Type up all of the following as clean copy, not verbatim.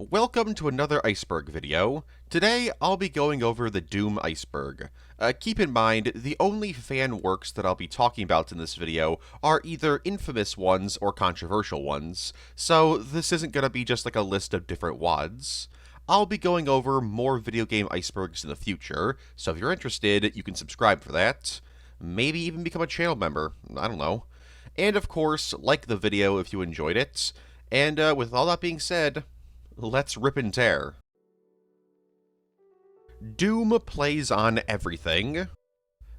Welcome to another Iceberg video. Today, I'll be going over the Doom Iceberg. Keep in mind, the only fan works that I'll be talking about in this video are either infamous ones or controversial ones, so this isn't going to be just like a list of different WODs. I'll be going over more video game icebergs in the future, so if you're interested, you can subscribe for that. Maybe even become a channel member, I don't know. And of course, like the video if you enjoyed it. And with all that being said, let's rip and tear. Doom plays on everything.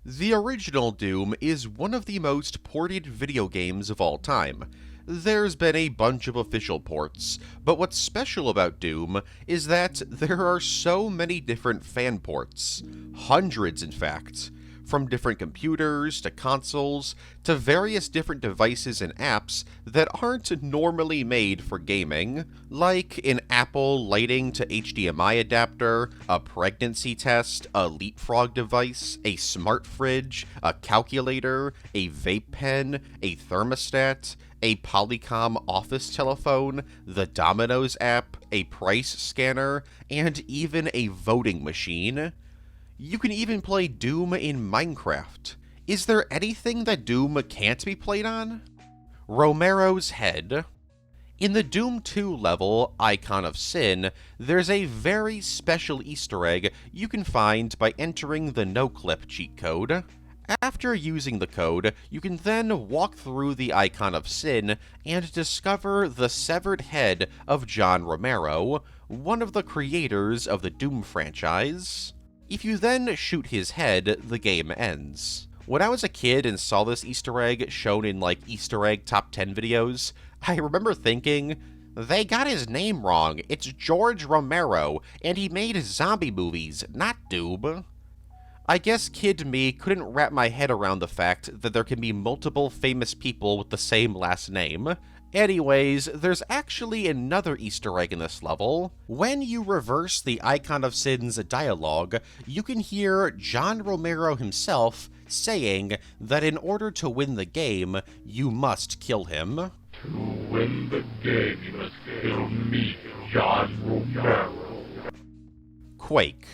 The original Doom is one of the most ported video games of all time. There's been a bunch of official ports, but what's special about Doom is that there are so many different fan ports. Hundreds, in fact. From different computers, to consoles, to various different devices and apps that aren't normally made for gaming, like an Apple lighting to HDMI adapter, a pregnancy test, a leapfrog device, a smart fridge, a calculator, a vape pen, a thermostat, a Polycom office telephone, the Domino's app, a price scanner, and even a voting machine. You can even play Doom in Minecraft. Is there anything that Doom can't be played on? Romero's head. In the Doom 2 level, Icon of Sin, there's a very special Easter egg you can find by entering the no-clip cheat code. After using the code, you can then walk through the Icon of Sin and discover the severed head of John Romero, one of the creators of the Doom franchise. If you then shoot his head, the game ends. When I was a kid and saw this Easter egg shown in like Easter egg top 10 videos, I remember thinking, they got his name wrong, it's George Romero, and he made zombie movies, not Doom. I guess kid me couldn't wrap my head around the fact that there can be multiple famous people with the same last name. Anyways, there's actually another Easter egg in this level. When you reverse the Icon of Sin's dialogue, you can hear John Romero himself saying that in order to win the game, you must kill him. To win the game, you must kill me, John Romero. Quake.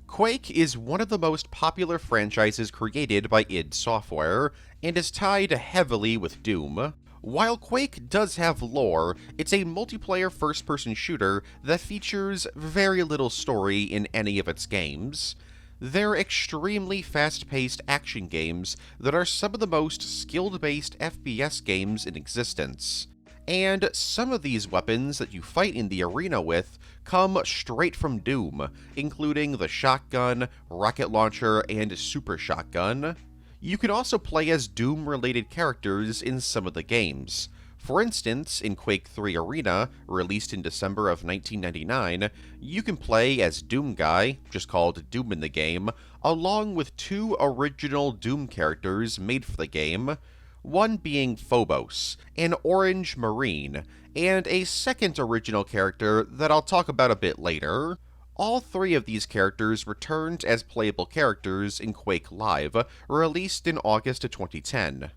Quake is one of the most popular franchises created by id Software, and is tied heavily with Doom. While Quake does have lore, it's a multiplayer first-person shooter that features very little story in any of its games. They're extremely fast-paced action games that are some of the most skill-based FPS games in existence. And some of these weapons that you fight in the arena with come straight from Doom, including the shotgun, rocket launcher, and super shotgun. You can also play as Doom-related characters in some of the games. For instance, in Quake 3 Arena, released in December of 1999, you can play as Doom Guy, just called Doom in the game, along with two original Doom characters made for the game, one being Phobos, an orange marine, and a second original character that I'll talk about a bit later. All three of these characters returned as playable characters in Quake Live, released in August of 2010.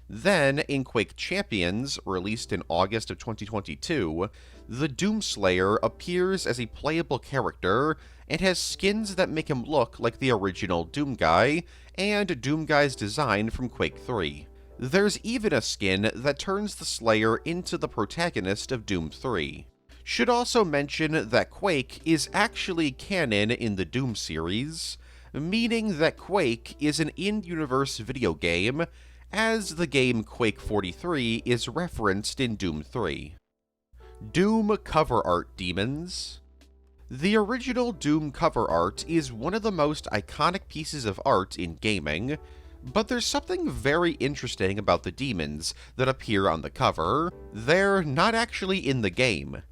Then, in Quake Champions, released in August of 2022, the Doomslayer appears as a playable character and has skins that make him look like the original Doom Guy, and Doom Guy's design from Quake 3. There's even a skin that turns the Slayer into the protagonist of Doom 3. Should also mention that Quake is actually canon in the Doom series, meaning that Quake is an in-universe video game, as the game Quake 43 is referenced in Doom 3. Doom cover art demons. The original Doom cover art is one of the most iconic pieces of art in gaming, but there's something very interesting about the demons that appear on the cover. They're not actually in the game.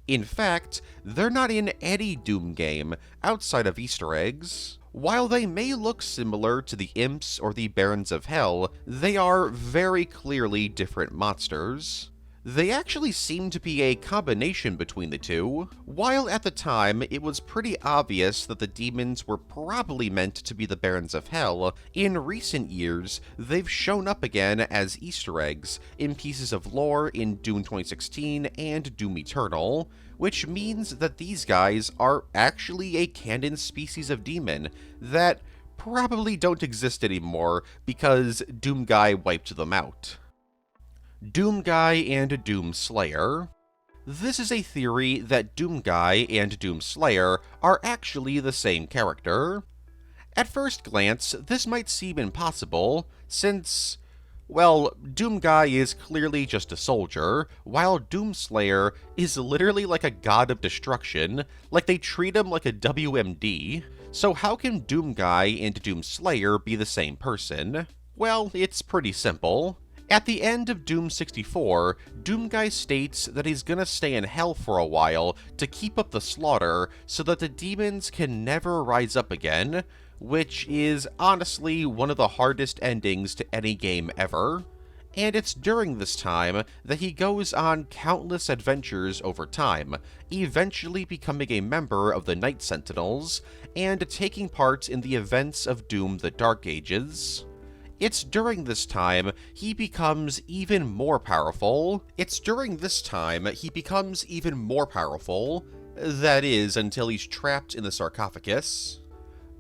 In fact, they're not in any Doom game outside of Easter eggs. While they may look similar to the Imps or the Barons of Hell, they are very clearly different monsters. They actually seem to be a combination between the two. While at the time it was pretty obvious that the demons were probably meant to be the Barons of Hell, in recent years they've shown up again as Easter eggs in pieces of lore in Doom 2016 and Doom Eternal, which means that these guys are actually a canon species of demon that probably don't exist anymore because Doomguy wiped them out. Doomguy and Doom Slayer. This is a theory that Doomguy and Doom Slayer are actually the same character. At first glance, this might seem impossible, since, well, Doomguy is clearly just a soldier, while Doomslayer is literally like a god of destruction, like they treat him like a WMD. So how can Doomguy and Doomslayer be the same person? Well, it's pretty simple. At the end of Doom 64, Doomguy states that he's gonna stay in hell for a while to keep up the slaughter so that the demons can never rise up again, which is honestly one of the hardest endings to any game ever. And it's during this time that he goes on countless adventures over time, eventually becoming a member of the Night Sentinels and taking part in the events of Doom the Dark Ages. It's during this time he becomes even more powerful. That is, until he's trapped in the sarcophagus.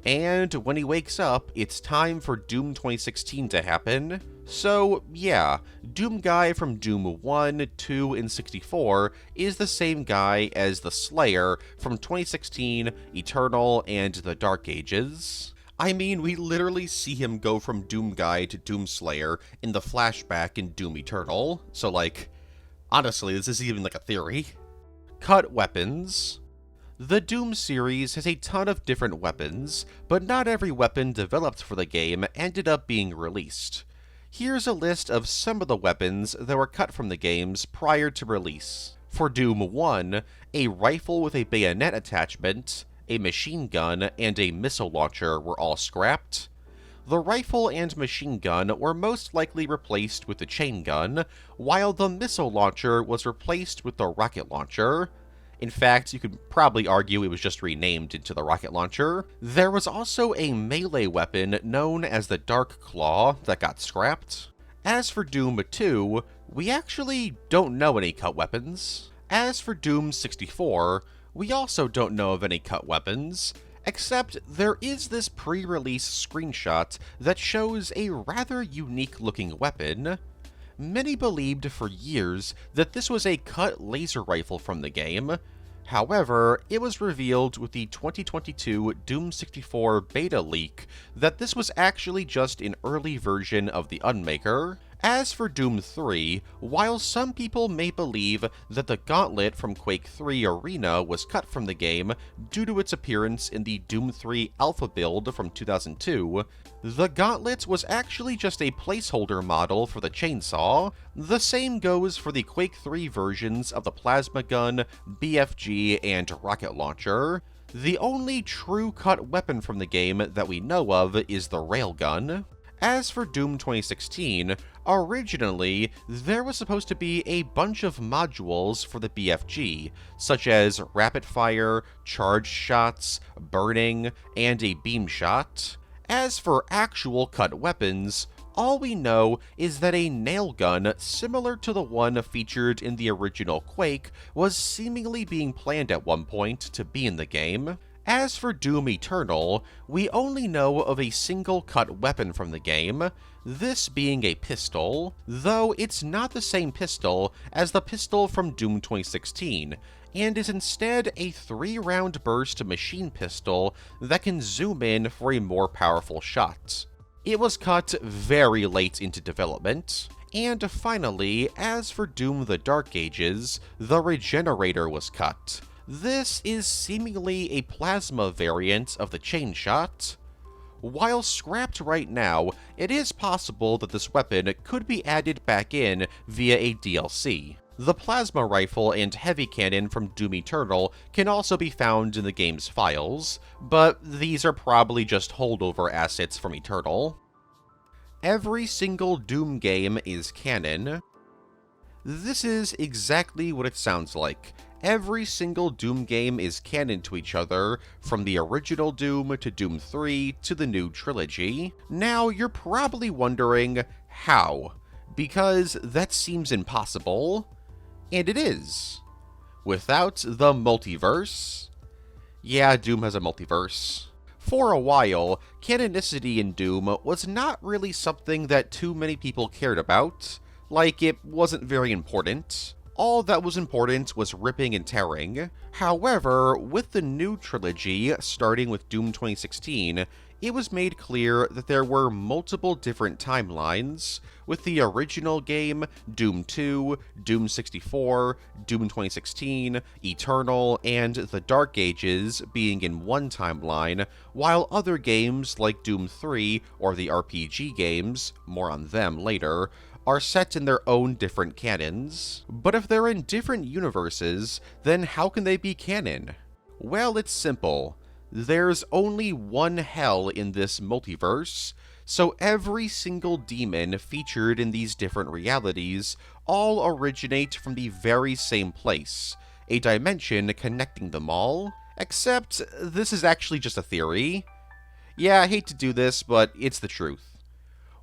And when he wakes up, it's time for Doom 2016 to happen. So, yeah, Doomguy from Doom 1, 2, and 64 is the same guy as the Slayer from 2016, Eternal, and the Dark Ages. I mean, we literally see him go from Doomguy to Doomslayer in the flashback in Doom Eternal, so like, honestly, this isn't even like a theory. Cut weapons. The Doom series has a ton of different weapons, but not every weapon developed for the game ended up being released. Here's a list of some of the weapons that were cut from the games prior to release. For Doom 1, a rifle with a bayonet attachment, a machine gun, and a missile launcher were all scrapped. The rifle and machine gun were most likely replaced with the chain gun, while the missile launcher was replaced with the rocket launcher. In fact, you could probably argue it was just renamed into the rocket launcher. There was also a melee weapon known as the Dark Claw that got scrapped. As for Doom 2, we actually don't know any cut weapons. As for Doom 64, we also don't know of any cut weapons, except there is this pre-release screenshot that shows a rather unique-looking weapon. Many believed for years that this was a cut laser rifle from the game. However, it was revealed with the 2022 Doom 64 beta leak that this was actually just an early version of the Unmaker. As for Doom 3, while some people may believe that the gauntlet from Quake 3 Arena was cut from the game due to its appearance in the Doom 3 alpha build from 2002, the gauntlet was actually just a placeholder model for the chainsaw. The same goes for the Quake 3 versions of the plasma gun, BFG, and rocket launcher. The only true cut weapon from the game that we know of is the railgun. As for Doom 2016, originally, there was supposed to be a bunch of modules for the BFG, such as rapid fire, charged shots, burning, and a beam shot. As for actual cut weapons, all we know is that a nail gun similar to the one featured in the original Quake was seemingly being planned at one point to be in the game. As for Doom Eternal, we only know of a single cut weapon from the game, this being a pistol, though it's not the same pistol as the pistol from Doom 2016, and is instead a 3-round burst machine pistol that can zoom in for a more powerful shot. It was cut very late into development. And finally, as for Doom the Dark Ages, the Regenerator was cut. This is seemingly a plasma variant of the chain shot. While scrapped right now, it is possible that this weapon could be added back in via a DLC. The plasma rifle and heavy cannon from Doom Eternal can also be found in the game's files, but these are probably just holdover assets from Eternal. Every single Doom game is canon. This is exactly what it sounds like. Every single Doom game is canon to each other, from the original Doom to Doom 3 to the new trilogy. Now, you're probably wondering, how? Because that seems impossible. And it is. Without the multiverse? Yeah, Doom has a multiverse. For a while, canonicity in Doom was not really something that too many people cared about. Like, it wasn't very important. All that was important was ripping and tearing. However, with the new trilogy, starting with Doom 2016, it was made clear that there were multiple different timelines, with the original game, Doom 2, Doom 64, Doom 2016, Eternal, and the Dark Ages being in one timeline, while other games like Doom 3 or the RPG games, more on them later, are set in their own different canons. But if they're in different universes, then how can they be canon? Well, it's simple. There's only one hell in this multiverse, so every single demon featured in these different realities all originate from the very same place, a dimension connecting them all. Except, this is actually just a theory. Yeah, I hate to do this, but it's the truth.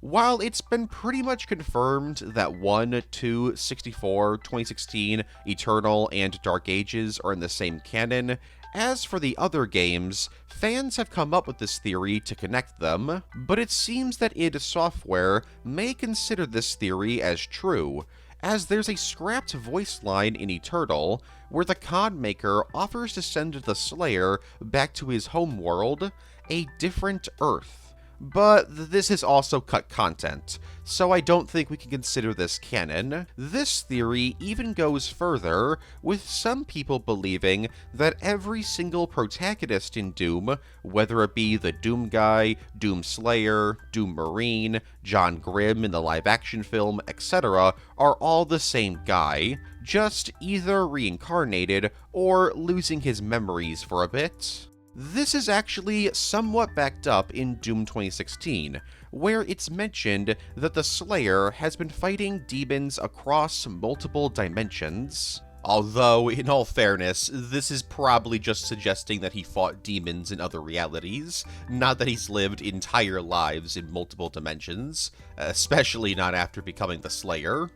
While it's been pretty much confirmed that 1, 2, 64, 2016, Eternal, and Dark Ages are in the same canon, as for the other games, fans have come up with this theory to connect them, but it seems that id Software may consider this theory as true, as there's a scrapped voice line in Eternal where the Con Maker offers to send the Slayer back to his home world, a different Earth. But this is also cut content, so I don't think we can consider this canon. This theory even goes further, with some people believing that every single protagonist in Doom, whether it be the Doom Guy, Doom Slayer, Doom Marine, John Grimm in the live-action film, etc., are all the same guy, just either reincarnated or losing his memories for a bit. This is actually somewhat backed up in Doom 2016, where it's mentioned that the Slayer has been fighting demons across multiple dimensions. Although, in all fairness, this is probably just suggesting that he fought demons in other realities, not that he's lived entire lives in multiple dimensions, especially not after becoming the Slayer.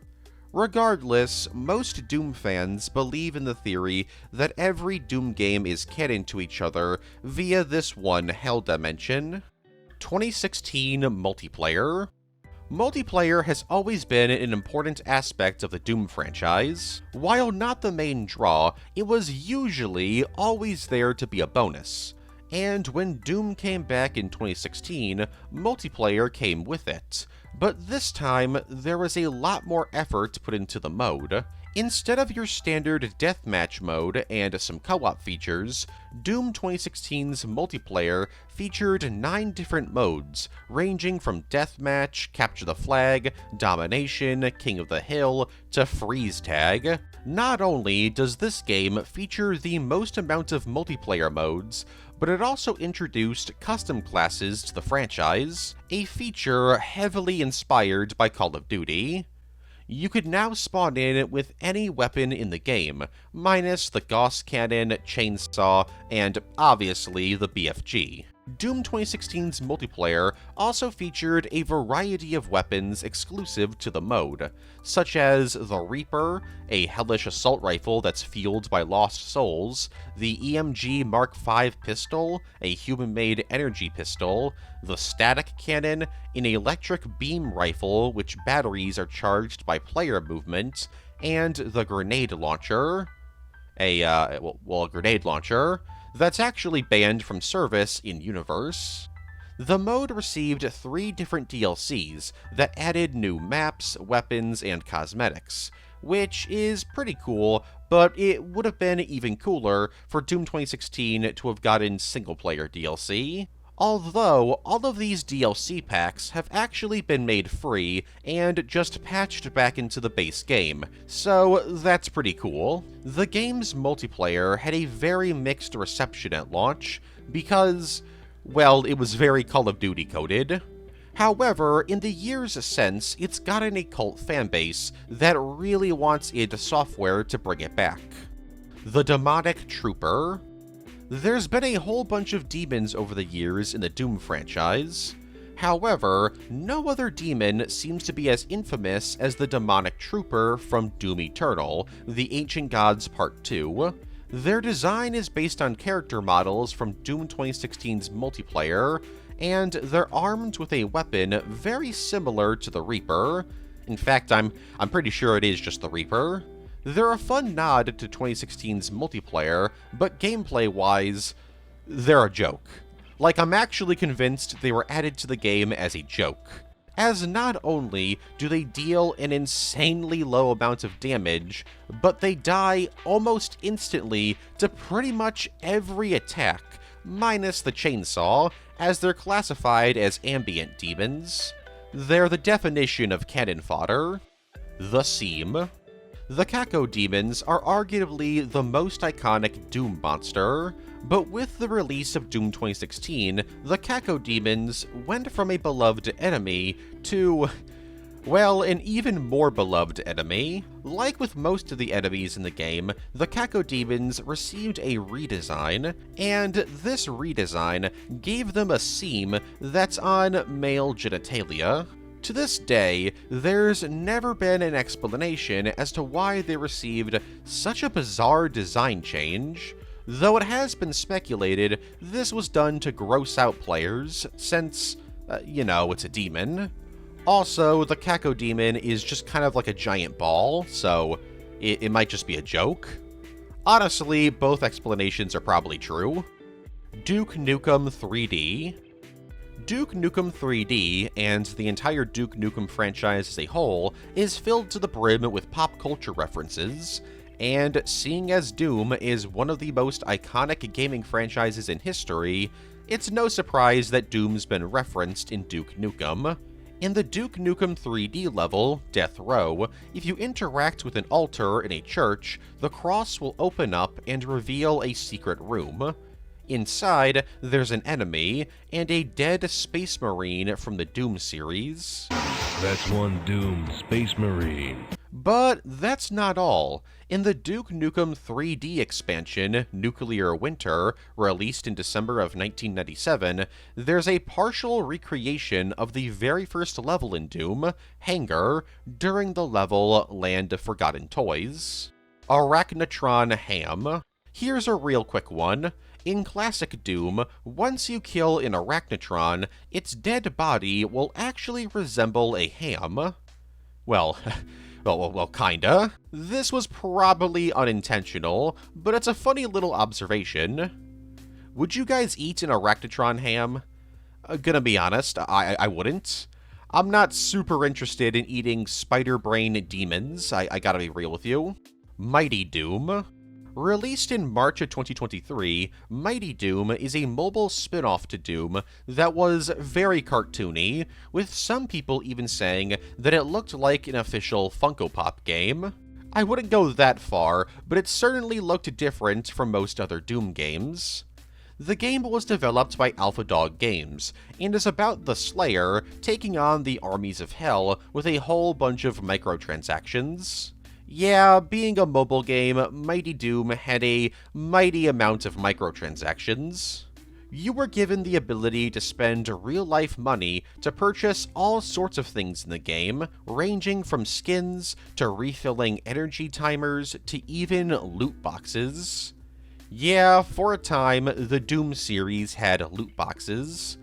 Regardless, most Doom fans believe in the theory that every Doom game is canon to each other via this one hell dimension. 2016 multiplayer. Multiplayer has always been an important aspect of the Doom franchise. While not the main draw, it was usually always there to be a bonus. And when Doom came back in 2016, multiplayer came with it. But this time, there was a lot more effort put into the mode. Instead of your standard deathmatch mode and some co-op features, Doom 2016's multiplayer featured 9 different modes, ranging from deathmatch, capture the flag, domination, king of the hill, to freeze tag. Not only does this game feature the most amount of multiplayer modes, but it also introduced custom classes to the franchise, a feature heavily inspired by Call of Duty. You could now spawn in with any weapon in the game, minus the Gauss Cannon, Chainsaw, and obviously the BFG. Doom 2016's multiplayer also featured a variety of weapons exclusive to the mode, such as the Reaper, a hellish assault rifle that's fueled by lost souls, the EMG Mark V pistol, a human-made energy pistol, the static cannon, an electric beam rifle which batteries are charged by player movement, and the grenade launcher, a grenade launcher, that's actually banned from service in-universe. The mode received 3 different DLCs that added new maps, weapons, and cosmetics, which is pretty cool, but it would have been even cooler for Doom 2016 to have gotten single-player DLC. Although, all of these DLC packs have actually been made free and just patched back into the base game, so that's pretty cool. The game's multiplayer had a very mixed reception at launch because, well, it was very Call of Duty coded. However, in the years since, it's gotten a cult fanbase that really wants id Software to bring it back. The Demonic Trooper. There's been a whole bunch of demons over the years in the Doom franchise. However, no other demon seems to be as infamous as the Demonic Trooper from Doom Eternal, The Ancient Gods Part 2. Their design is based on character models from Doom 2016's multiplayer, and they're armed with a weapon very similar to the Reaper. In fact, I'm pretty sure it is just the Reaper. They're a fun nod to 2016's multiplayer, but gameplay-wise, they're a joke. Like, I'm actually convinced they were added to the game as a joke, as not only do they deal an insanely low amount of damage, but they die almost instantly to pretty much every attack, minus the chainsaw, as they're classified as ambient demons. They're the definition of cannon fodder. The Seam. The Kako demons are arguably the most iconic Doom monster, but with the release of Doom 2016, the Kako demons went from a beloved enemy to, well, an even more beloved enemy. Like with most of the enemies in the game, the Kako demons received a redesign, and this redesign gave them a seam that's on male genitalia. To this day, there's never been an explanation as to why they received such a bizarre design change, though it has been speculated this was done to gross out players, since, it's a demon. Also, the Kako demon is just kind of like a giant ball, so it might just be a joke. Honestly, both explanations are probably true. Duke Nukem 3D. Duke Nukem 3D, and the entire Duke Nukem franchise as a whole, is filled to the brim with pop culture references, and seeing as Doom is one of the most iconic gaming franchises in history, it's no surprise that Doom's been referenced in Duke Nukem. In the Duke Nukem 3D level, Death Row, if you interact with an altar in a church, the cross will open up and reveal a secret room. Inside, there's an enemy, and a dead Space Marine from the Doom series. That's one doomed Space Marine. But that's not all. In the Duke Nukem 3D expansion, Nuclear Winter, released in December of 1997, there's a partial recreation of the very first level in Doom, Hangar, during the level Land of Forgotten Toys. Arachnotron Ham. Here's a real quick one. In classic Doom, once you kill an Arachnotron, its dead body will actually resemble a ham. Well, kinda. This was probably unintentional, but it's a funny little observation. Would you guys eat an Arachnotron ham? Gonna be honest, I wouldn't. I'm not super interested in eating spider brain demons, I gotta be real with you. Mighty Doom. Released in March of 2023, Mighty Doom is a mobile spin-off to Doom that was very cartoony, with some people even saying that it looked like an official Funko Pop game. I wouldn't go that far, but it certainly looked different from most other Doom games. The game was developed by Alpha Dog Games, and is about the Slayer taking on the armies of hell with a whole bunch of microtransactions. Yeah, being a mobile game, Mighty Doom had a mighty amount of microtransactions. You were given the ability to spend real-life money to purchase all sorts of things in the game, ranging from skins to refilling energy timers to even loot boxes. Yeah, for a time, the Doom series had loot boxes.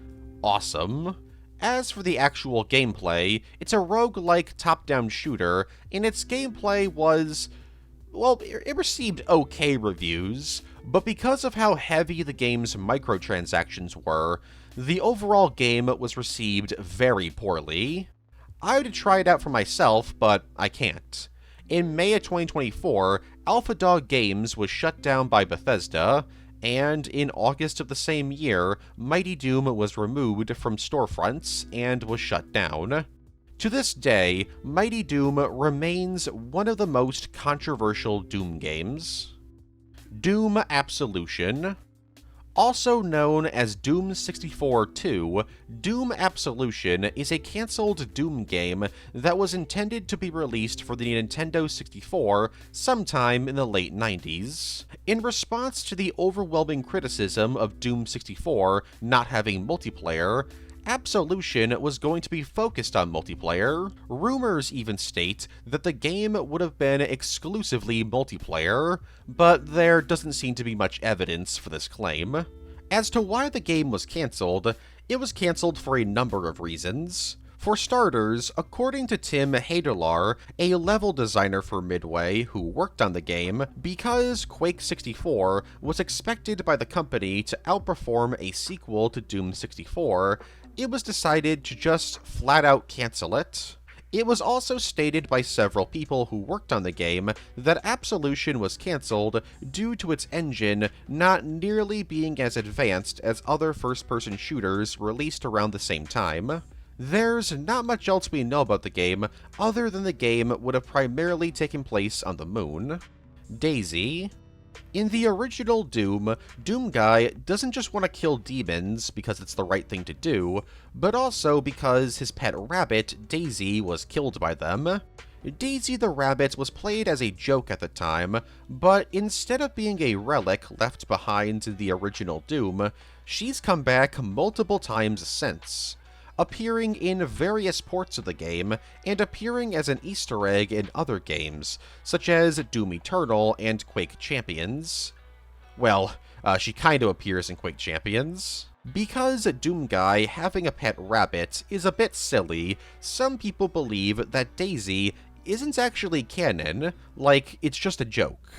Awesome. As for the actual gameplay, it's a roguelike top-down shooter, and its gameplay was, well, it received okay reviews, but because of how heavy the game's microtransactions were, the overall game was received very poorly. I would try it out for myself, but I can't. In May of 2024, Alpha Dog Games was shut down by Bethesda, and in August of the same year, Mighty Doom was removed from storefronts and was shut down. To this day, Mighty Doom remains one of the most controversial Doom games. Doom Absolution. Also known as Doom 64-2, Doom Absolution is a cancelled Doom game that was intended to be released for the Nintendo 64 sometime in the late 90s. In response to the overwhelming criticism of Doom 64 not having multiplayer, Absolution was going to be focused on multiplayer. Rumors even state that the game would have been exclusively multiplayer, but there doesn't seem to be much evidence for this claim. As to why the game was cancelled, it was cancelled for a number of reasons. For starters, according to Tim Haderlar, a level designer for Midway who worked on the game, because Quake 64 was expected by the company to outperform a sequel to Doom 64, it was decided to just flat out cancel it. It was also stated by several people who worked on the game that Absolution was cancelled due to its engine not nearly being as advanced as other first-person shooters released around the same time. There's not much else we know about the game, other than the game would have primarily taken place on the moon. Daisy. In the original Doom, Doom Guy doesn't just want to kill demons because it's the right thing to do, but also because his pet rabbit, Daisy, was killed by them. Daisy the rabbit was played as a joke at the time, but instead of being a relic left behind in the original Doom, she's come back multiple times since, appearing in various ports of the game, and appearing as an Easter egg in other games, such as Doom Eternal and Quake Champions. Well, she kinda appears in Quake Champions. Because Doom Guy having a pet rabbit is a bit silly, some people believe that Daisy isn't actually canon, like it's just a joke.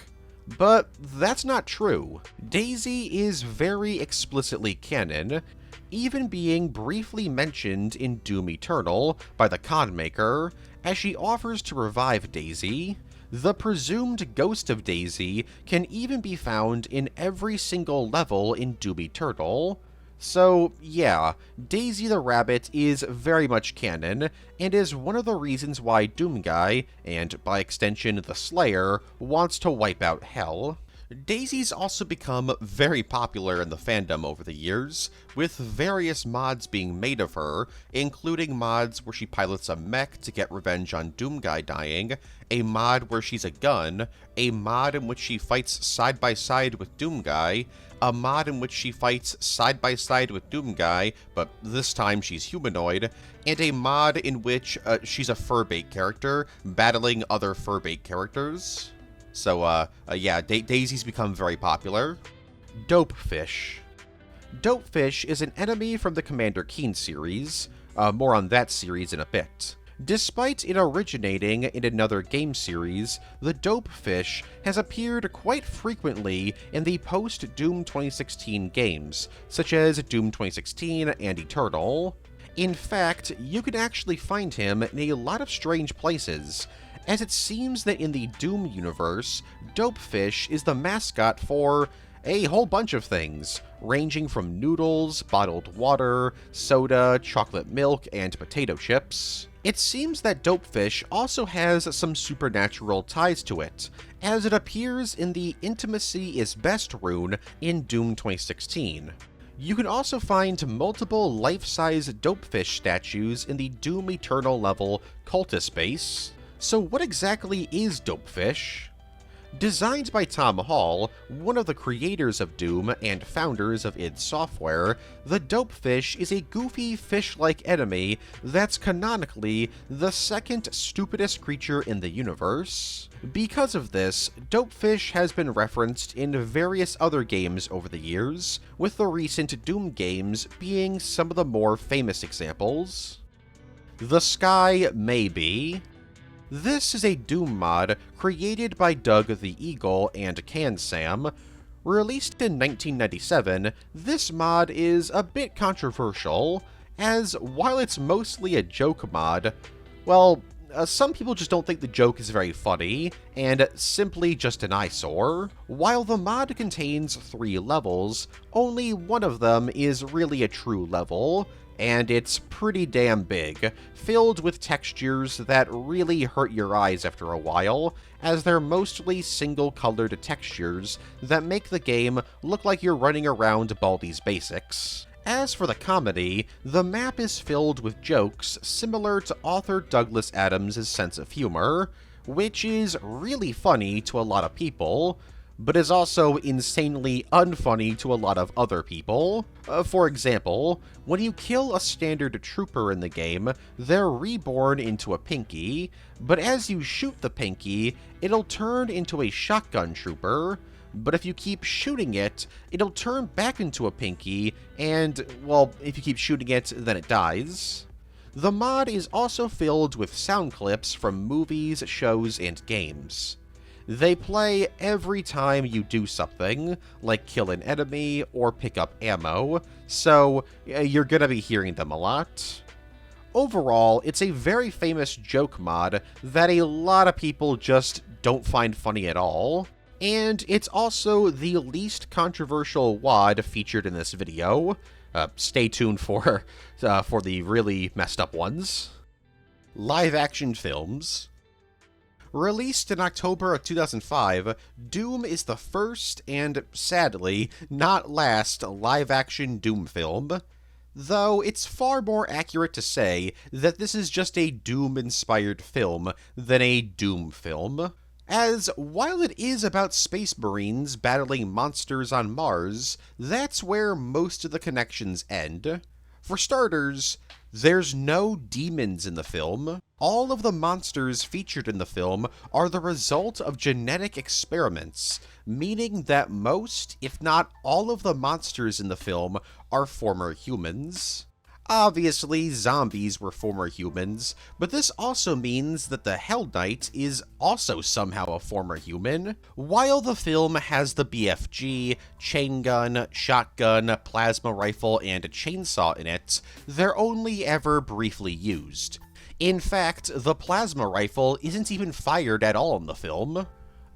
But that's not true. Daisy is very explicitly canon, even being briefly mentioned in Doom Eternal by the Maykrs, as she offers to revive Daisy. The presumed ghost of Daisy can even be found in every single level in Doom Eternal. So, yeah, Daisy the Rabbit is very much canon, and is one of the reasons why Doom Guy, and by extension the Slayer, wants to wipe out Hell. Daisy's also become very popular in the fandom over the years, with various mods being made of her, including mods where she pilots a mech to get revenge on Doom Guy dying, a mod where she's a gun, a mod in which she fights side by side with Doom Guy, a mod in which she fights side by side with Doom Guy, but this time she's humanoid, and a mod in which she's a furbait character, battling other furbait characters. So, yeah, Daisy's become very popular. Dopefish. Dopefish is an enemy from the Commander Keen series. More on that series in a bit. Despite it originating in another game series, the Dopefish has appeared quite frequently in the post-Doom 2016 games, such as Doom 2016 and Eternal. In fact, you can actually find him in a lot of strange places, as it seems that in the Doom universe, Dopefish is the mascot for a whole bunch of things, ranging from noodles, bottled water, soda, chocolate milk, and potato chips. It seems that Dopefish also has some supernatural ties to it, as it appears in the Intimacy is Best rune in Doom 2016. You can also find multiple life-size Dopefish statues in the Doom Eternal level Cultist base. So what exactly is Dopefish? Designed by Tom Hall, one of the creators of Doom and founders of id Software, the Dopefish is a goofy fish-like enemy that's canonically the second stupidest creature in the universe. Because of this, Dopefish has been referenced in various other games over the years, with the recent Doom games being some of the more famous examples. The Sky May Be. This is a Doom mod created by Doug the Eagle and CanSam. Released in 1997, this mod is a bit controversial, as while it's mostly a joke mod, well, some people just don't think the joke is very funny, and simply just an eyesore. While the mod contains 3 levels, only one of them is really a true level, and it's pretty damn big, filled with textures that really hurt your eyes after a while, as they're mostly single-colored textures that make the game look like you're running around Baldi's Basics. As for the comedy, the map is filled with jokes similar to author Douglas Adams' sense of humor, which is really funny to a lot of people, but is also insanely unfunny to a lot of other people. For example, when you kill a standard trooper in the game, they're reborn into a Pinky, but as you shoot the Pinky, it'll turn into a shotgun trooper, but if you keep shooting it, it'll turn back into a Pinky, and, well, if you keep shooting it, then it dies. The mod is also filled with sound clips from movies, shows, and games. They play every time you do something, like kill an enemy or pick up ammo, so you're gonna be hearing them a lot. Overall, it's a very famous joke mod that a lot of people just don't find funny at all, and it's also the least controversial WOD featured in this video. Stay tuned for the really messed up ones. Live-action films. Released in October of 2005, Doom is the first and, sadly, not last live-action Doom film, though it's far more accurate to say that this is just a Doom-inspired film than a Doom film, as while it is about space marines battling monsters on Mars, that's where most of the connections end. For starters, there's no demons in the film. All of the monsters featured in the film are the result of genetic experiments, meaning that most, if not all of the monsters in the film are former humans. Obviously, zombies were former humans, but this also means that the Hell Knight is also somehow a former human. While the film has the BFG, chain gun, shotgun, plasma rifle, and a chainsaw in it, they're only ever briefly used. In fact, the plasma rifle isn't even fired at all in the film.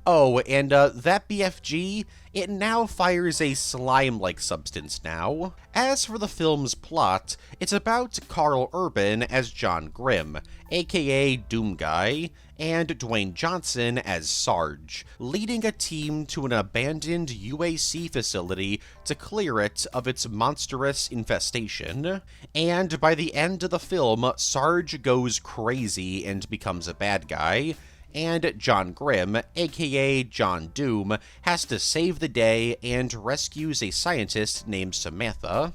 Oh, and that BFG, it now fires a slime-like substance now. As for the film's plot, it's about Carl Urban as John Grimm, aka Doom Guy, and Dwayne Johnson as Sarge, leading a team to an abandoned UAC facility to clear it of its monstrous infestation. And by the end of the film, Sarge goes crazy and becomes a bad guy, and John Grimm, aka John Doom, has to save the day and rescues a scientist named Samantha.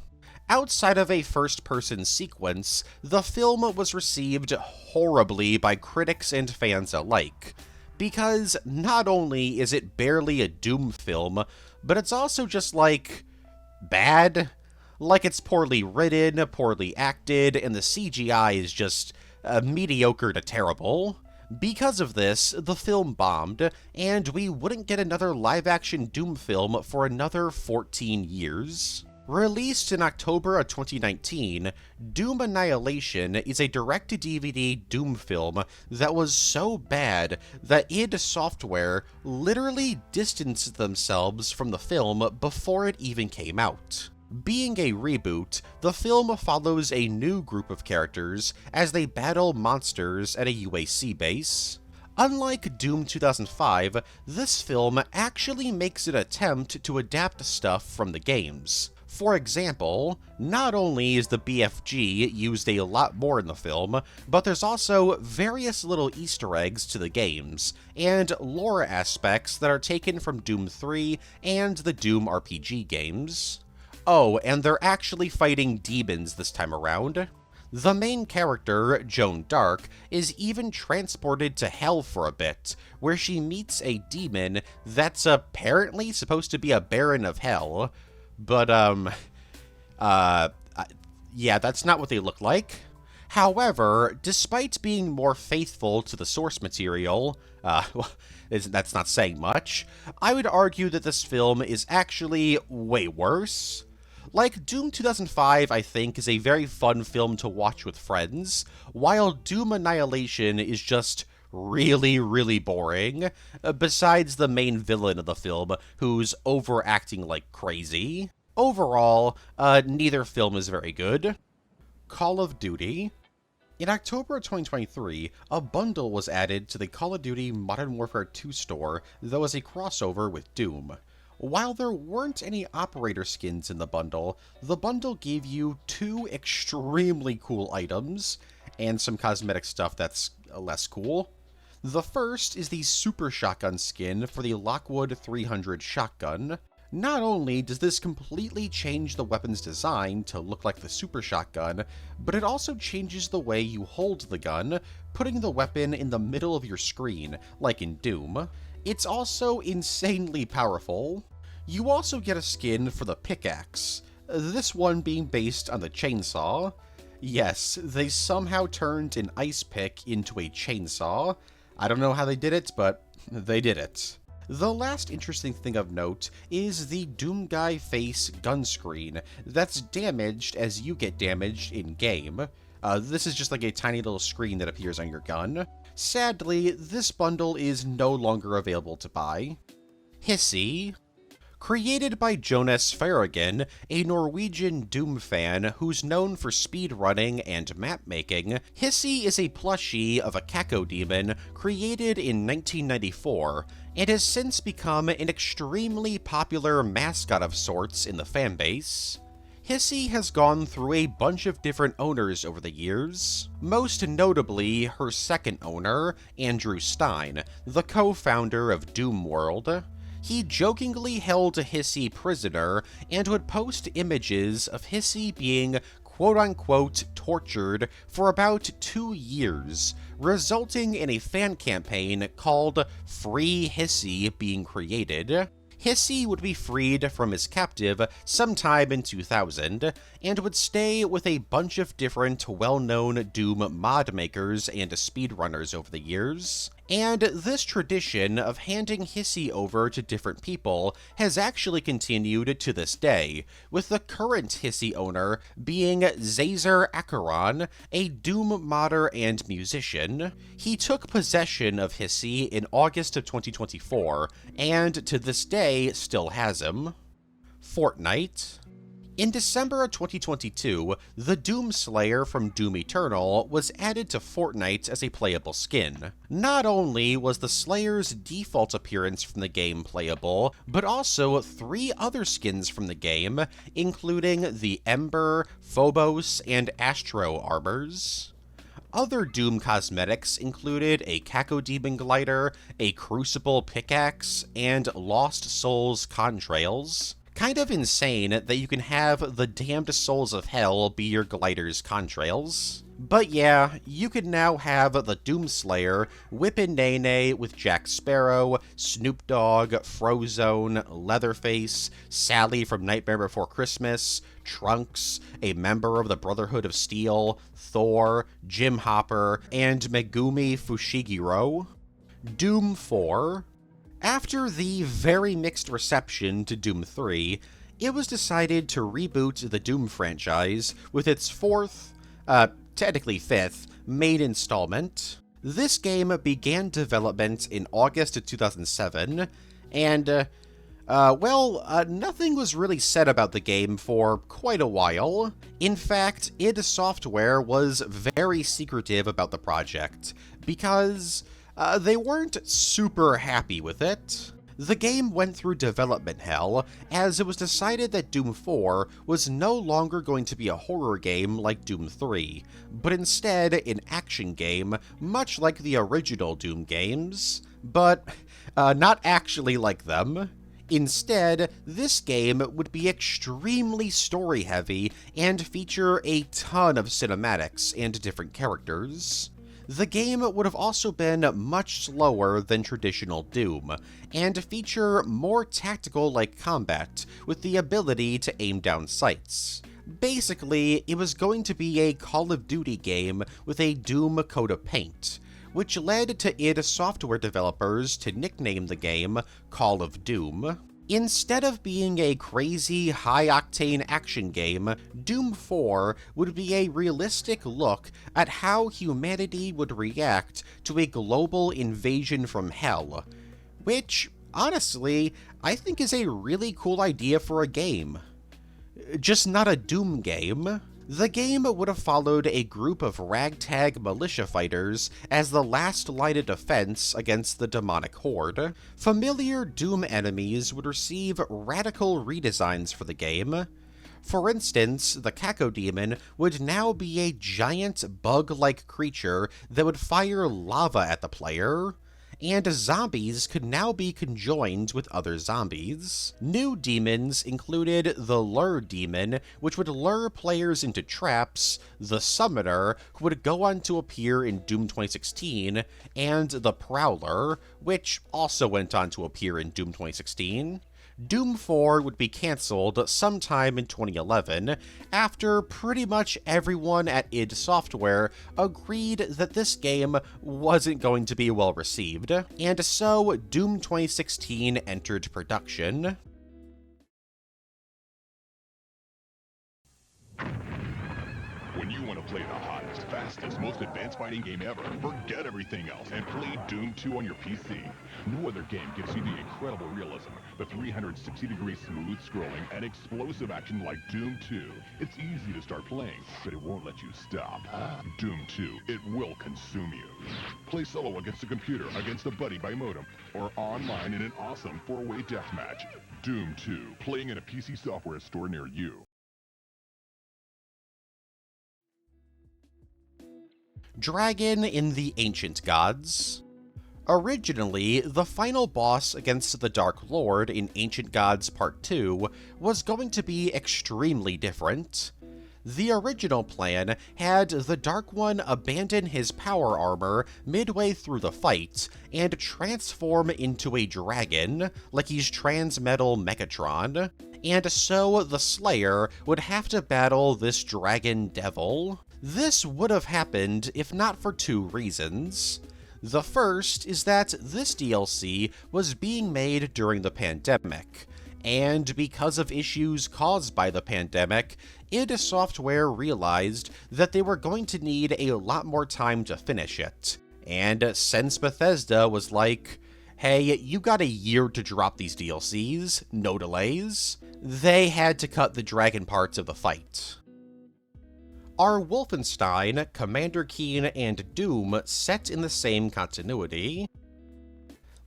Outside of a first-person sequence, the film was received horribly by critics and fans alike, because not only is it barely a Doom film, but it's also just, like, bad. Like, it's poorly written, poorly acted, and the CGI is just mediocre to terrible. Because of this, the film bombed, and we wouldn't get another live-action Doom film for another 14 years. Released in October of 2019, Doom Annihilation is a direct-to-DVD Doom film that was so bad that id Software literally distanced themselves from the film before it even came out. Being a reboot, the film follows a new group of characters as they battle monsters at a UAC base. Unlike Doom 2005, this film actually makes an attempt to adapt stuff from the games. For example, not only is the BFG used a lot more in the film, but there's also various little Easter eggs to the games, and lore aspects that are taken from Doom 3 and the Doom RPG games. Oh, and they're actually fighting demons this time around. The main character, Joan Dark, is even transported to Hell for a bit, where she meets a demon that's apparently supposed to be a Baron of Hell, but, yeah, that's not what they look like. However, despite being more faithful to the source material, well, that's not saying much, I would argue that this film is actually way worse. Like, Doom 2005, I think, is a very fun film to watch with friends, while Doom Annihilation is just really, really boring, besides the main villain of the film, who's overacting like crazy. Overall, neither film is very good. Call of Duty. In October of 2023, a bundle was added to the Call of Duty Modern Warfare 2 store that was a crossover with Doom. While there weren't any operator skins in the bundle gave you 2 extremely cool items, and some cosmetic stuff that's less cool. The first is the Super Shotgun skin for the Lockwood 300 shotgun. Not only does this completely change the weapon's design to look like the Super Shotgun, but it also changes the way you hold the gun, putting the weapon in the middle of your screen, like in Doom. It's also insanely powerful. You also get a skin for the pickaxe, this one being based on the chainsaw. Yes, they somehow turned an ice pick into a chainsaw. I don't know how they did it, but they did it. The last interesting thing of note is the Doomguy face gun screen that's damaged as you get damaged in-game. This is just like a tiny little screen that appears on your gun. Sadly, this bundle is no longer available to buy. Hissy. Created by Jonas Farragon, a Norwegian Doom fan who's known for speedrunning and map making, Hissy is a plushie of a cacodemon created in 1994, and has since become an extremely popular mascot of sorts in the fanbase. Hissy has gone through a bunch of different owners over the years, most notably her second owner, Andrew Stein, the co-founder of Doom World. He jokingly held Hissy prisoner and would post images of Hissy being quote-unquote tortured for about 2 years, resulting in a fan campaign called Free Hissy being created. Hissy would be freed from his captive sometime in 2000, and would stay with a bunch of different well-known Doom mod makers and speedrunners over the years. And this tradition of handing Hissy over to different people has actually continued to this day, with the current Hissy owner being Zazer Acheron, a Doom modder and musician. He took possession of Hissy in August of 2024, and to this day still has him. Fortnite. In December of 2022, the Doomslayer from Doom Eternal was added to Fortnite as a playable skin. Not only was the Slayer's default appearance from the game playable, but also 3 other skins from the game, including the Ember, Phobos, and Astro armors. Other Doom cosmetics included a Cacodemon glider, a Crucible pickaxe, and Lost Souls contrails. Kind of insane that you can have the Damned Souls of Hell be your glider's contrails. But yeah, you can now have the Doomslayer Whippin' Nene with Jack Sparrow, Snoop Dogg, Frozone, Leatherface, Sally from Nightmare Before Christmas, Trunks, a member of the Brotherhood of Steel, Thor, Jim Hopper, and Megumi Fushiguro. Doom 4. After the very mixed reception to Doom 3, it was decided to reboot the Doom franchise with its 4th, technically 5th, main installment. This game began development in August of 2007, and, nothing was really said about the game for quite a while. In fact, id Software was very secretive about the project, because they weren't super happy with it. The game went through development hell, as it was decided that Doom 4 was no longer going to be a horror game like Doom 3, but instead an action game, much like the original Doom games, but not actually like them. Instead, this game would be extremely story-heavy and feature a ton of cinematics and different characters. The game would have also been much slower than traditional Doom, and feature more tactical-like combat with the ability to aim down sights. Basically, it was going to be a Call of Duty game with a Doom coat of paint, which led to id Software developers to nickname the game Call of Doom. Instead of being a crazy, high-octane action game, Doom 4 would be a realistic look at how humanity would react to a global invasion from hell, which, honestly, I think is a really cool idea for a game. Just not a Doom game. The game would have followed a group of ragtag militia fighters as the last line of defense against the demonic horde. Familiar Doom enemies would receive radical redesigns for the game. For instance, the Cacodemon would now be a giant bug-like creature that would fire lava at the player, and zombies could now be conjoined with other zombies. New demons included the Lure Demon, which would lure players into traps, the Summoner, who would go on to appear in Doom 2016, and the Prowler, which also went on to appear in Doom 2016. Doom 4 would be cancelled sometime in 2011, after pretty much everyone at id Software agreed that this game wasn't going to be well received, and so Doom 2016 entered production. When you want to play the hottest, fastest, most advanced fighting game ever, forget everything else and play Doom 2 on your PC. No other game gives you the incredible realism, the 360-degree smooth scrolling, and explosive action like Doom 2. It's easy to start playing, but it won't let you stop. Doom 2, it will consume you. Play solo against a computer, against a buddy by modem, or online in an awesome 4-way deathmatch. Doom 2, playing in a PC software store near you. Dragon in the Ancient Gods. Originally, the final boss against the Dark Lord in Ancient Gods Part 2 was going to be extremely different. The original plan had the Dark One abandon his power armor midway through the fight and transform into a dragon, like he's Transmetal Megatron, and so the Slayer would have to battle this dragon devil. This would have happened if not for two reasons. The first is that this DLC was being made during the pandemic, and because of issues caused by the pandemic, id Software realized that they were going to need a lot more time to finish it. And since Bethesda was like, hey, you got a year to drop these DLCs, no delays, they had to cut the dragon parts of the fight. Are Wolfenstein, Commander Keen, and Doom set in the same continuity?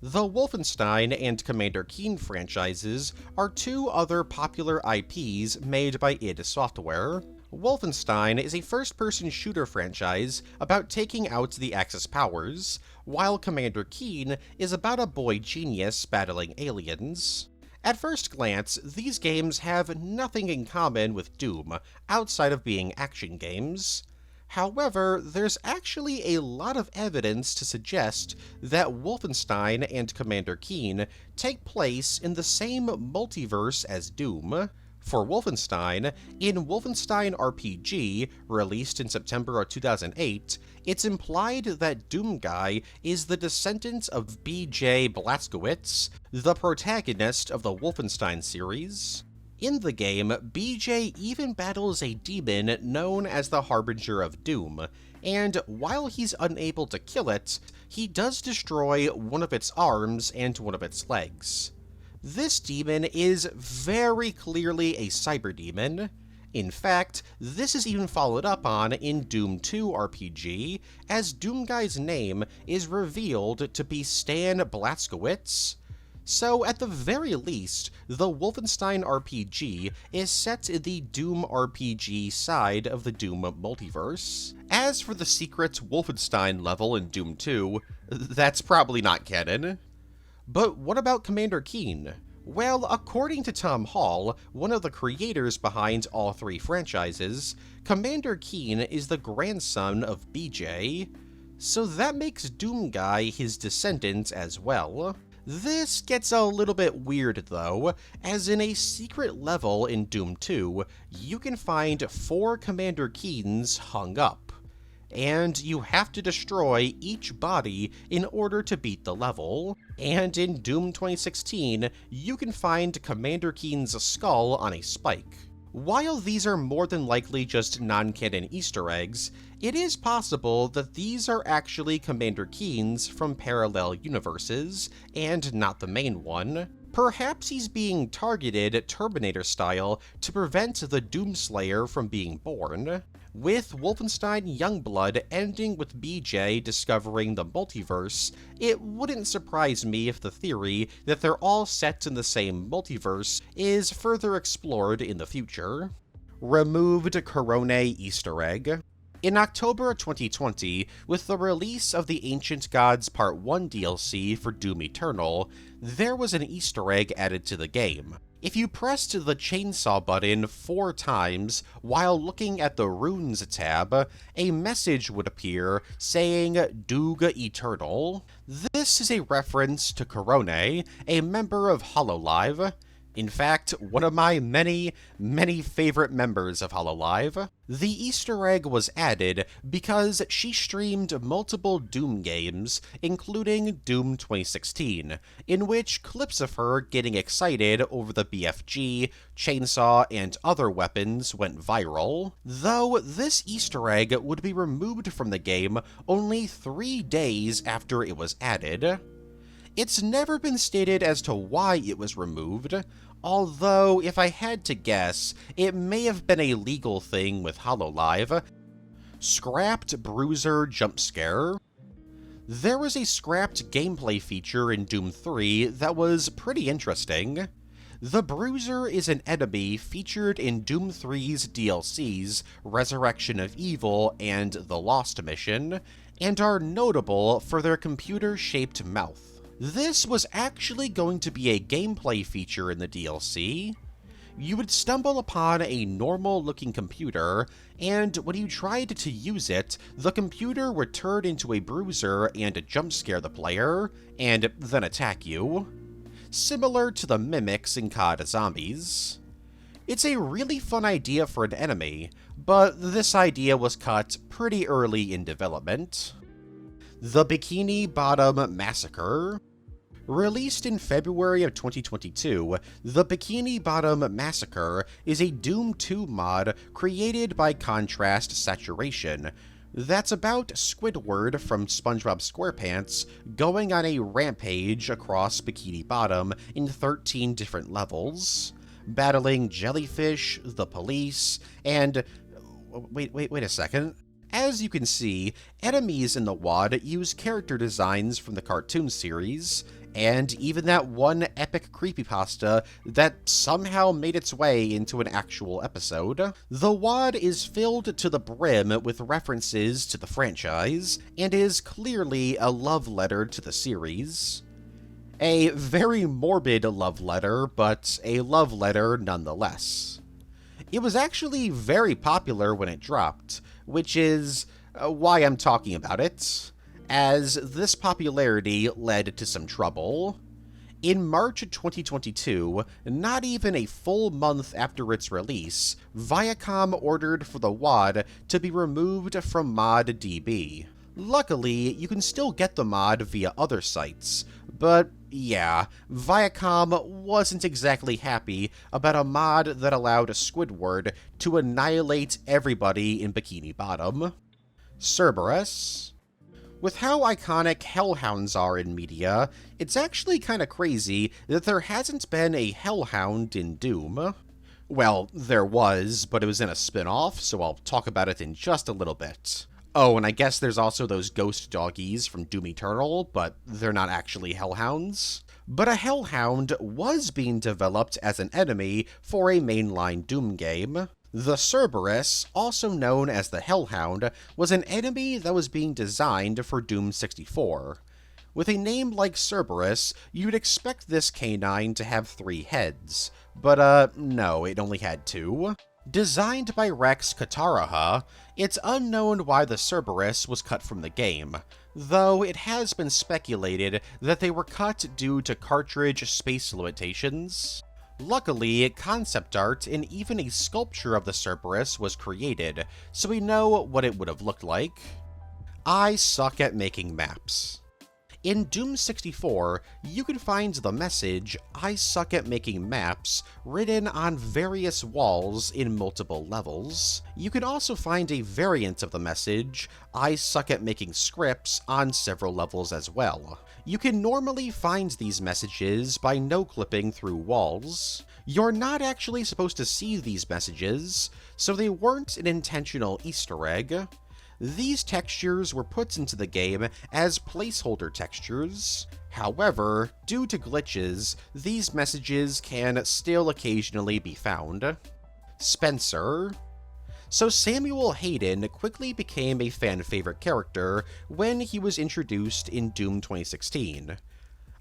The Wolfenstein and Commander Keen franchises are two other popular IPs made by id Software. Wolfenstein is a first-person shooter franchise about taking out the Axis powers, while Commander Keen is about a boy genius battling aliens. At first glance, these games have nothing in common with Doom, outside of being action games. However, there's actually a lot of evidence to suggest that Wolfenstein and Commander Keen take place in the same multiverse as Doom. For Wolfenstein, in Wolfenstein RPG, released in September of 2008, it's implied that Doomguy is the descendant of B.J. Blazkowicz, the protagonist of the Wolfenstein series. In the game, B.J. even battles a demon known as the Harbinger of Doom, and while he's unable to kill it, he does destroy one of its arms and one of its legs. This demon is very clearly a cyber demon. In fact, this is even followed up on in Doom 2 RPG, as Doomguy's name is revealed to be Stan Blazkowicz. So at the very least, the Wolfenstein RPG is set in the Doom RPG side of the Doom multiverse. As for the secret Wolfenstein level in Doom 2, that's probably not canon. But what about Commander Keen? Well, according to Tom Hall, one of the creators behind all three franchises, Commander Keen is the grandson of BJ, so that makes Doomguy his descendant as well. This gets a little bit weird though, as in a secret level in Doom 2, you can find 4 Commander Keens hung up, and you have to destroy each body in order to beat the level. And in Doom 2016, you can find Commander Keen's skull on a spike. While these are more than likely just non-canon Easter eggs, it is possible that these are actually Commander Keens from parallel universes, and not the main one. Perhaps he's being targeted Terminator style to prevent the Doomslayer from being born. With Wolfenstein Youngblood ending with BJ discovering the multiverse, it wouldn't surprise me if the theory that they're all set in the same multiverse is further explored in the future. Removed Corone Easter egg. In October 2020, with the release of the Ancient Gods Part 1 DLC for Doom Eternal, there was an Easter egg added to the game. If you pressed the chainsaw button 4 times while looking at the Runes tab, a message would appear saying Doog Eternal. This is a reference to Corone, a member of Hololive. In fact, one of my many favorite members of Hololive. The Easter egg was added because she streamed multiple Doom games, including Doom 2016, in which clips of her getting excited over the BFG, chainsaw, and other weapons went viral, though this Easter egg would be removed from the game only 3 days after it was added. It's never been stated as to why it was removed, although if I had to guess, it may have been a legal thing with Hololive. Scrapped Bruiser Jump Scare. There was a scrapped gameplay feature in Doom 3 that was pretty interesting. The Bruiser is an enemy featured in Doom 3's DLCs, Resurrection of Evil and The Lost Mission, and are notable for their computer-shaped mouth. This was actually going to be a gameplay feature in the DLC. You would stumble upon a normal-looking computer, and when you tried to use it, the computer would turn into a bruiser and jump scare the player, and then attack you. Similar to the mimics in COD Zombies. It's a really fun idea for an enemy, but this idea was cut pretty early in development. The Bikini Bottom Massacre. Released in February of 2022, the Bikini Bottom Massacre is a Doom 2 mod created by Contrast Saturation that's about Squidward from SpongeBob SquarePants going on a rampage across Bikini Bottom in 13 different levels, battling jellyfish, the police, and... wait a second. As you can see, enemies in the WOD use character designs from the cartoon series, and even that one epic creepypasta that somehow made its way into an actual episode. The WOD is filled to the brim with references to the franchise, and is clearly a love letter to the series. A very morbid love letter, but a love letter nonetheless. It was actually very popular when it dropped, which is why I'm talking about it, as this popularity led to some trouble. In March 2022, not even a full month after its release, Viacom ordered for the WOD to be removed from ModDB. Luckily, you can still get the mod via other sites, but yeah, Viacom wasn't exactly happy about a mod that allowed Squidward to annihilate everybody in Bikini Bottom. Cerberus. With how iconic Hellhounds are in media, it's actually kinda crazy that there hasn't been a Hellhound in Doom. Well, there was, but it was in a spin-off, so I'll talk about it in just a little bit. Oh, and I guess there's also those ghost doggies from Doom Eternal, but they're not actually Hellhounds. But a Hellhound was being developed as an enemy for a mainline Doom game. The Cerberus, also known as the Hellhound, was an enemy that was being designed for Doom 64. With a name like Cerberus, you'd expect this canine to have 3 heads, but no, it only had 2. Designed by Rex Kataraha, it's unknown why the Cerberus was cut from the game, though it has been speculated that they were cut due to cartridge space limitations. Luckily, concept art and even a sculpture of the Cerberus was created, so we know what it would have looked like. I suck at making maps. In Doom 64, you can find the message, "I suck at making maps," written on various walls in multiple levels. You can also find a variant of the message, "I suck at making scripts," on several levels as well. You can normally find these messages by no-clipping through walls. You're not actually supposed to see these messages, so they weren't an intentional Easter egg. These textures were put into the game as placeholder textures. However, due to glitches, these messages can still occasionally be found. Spencer. So Samuel Hayden quickly became a fan-favorite character when he was introduced in Doom 2016.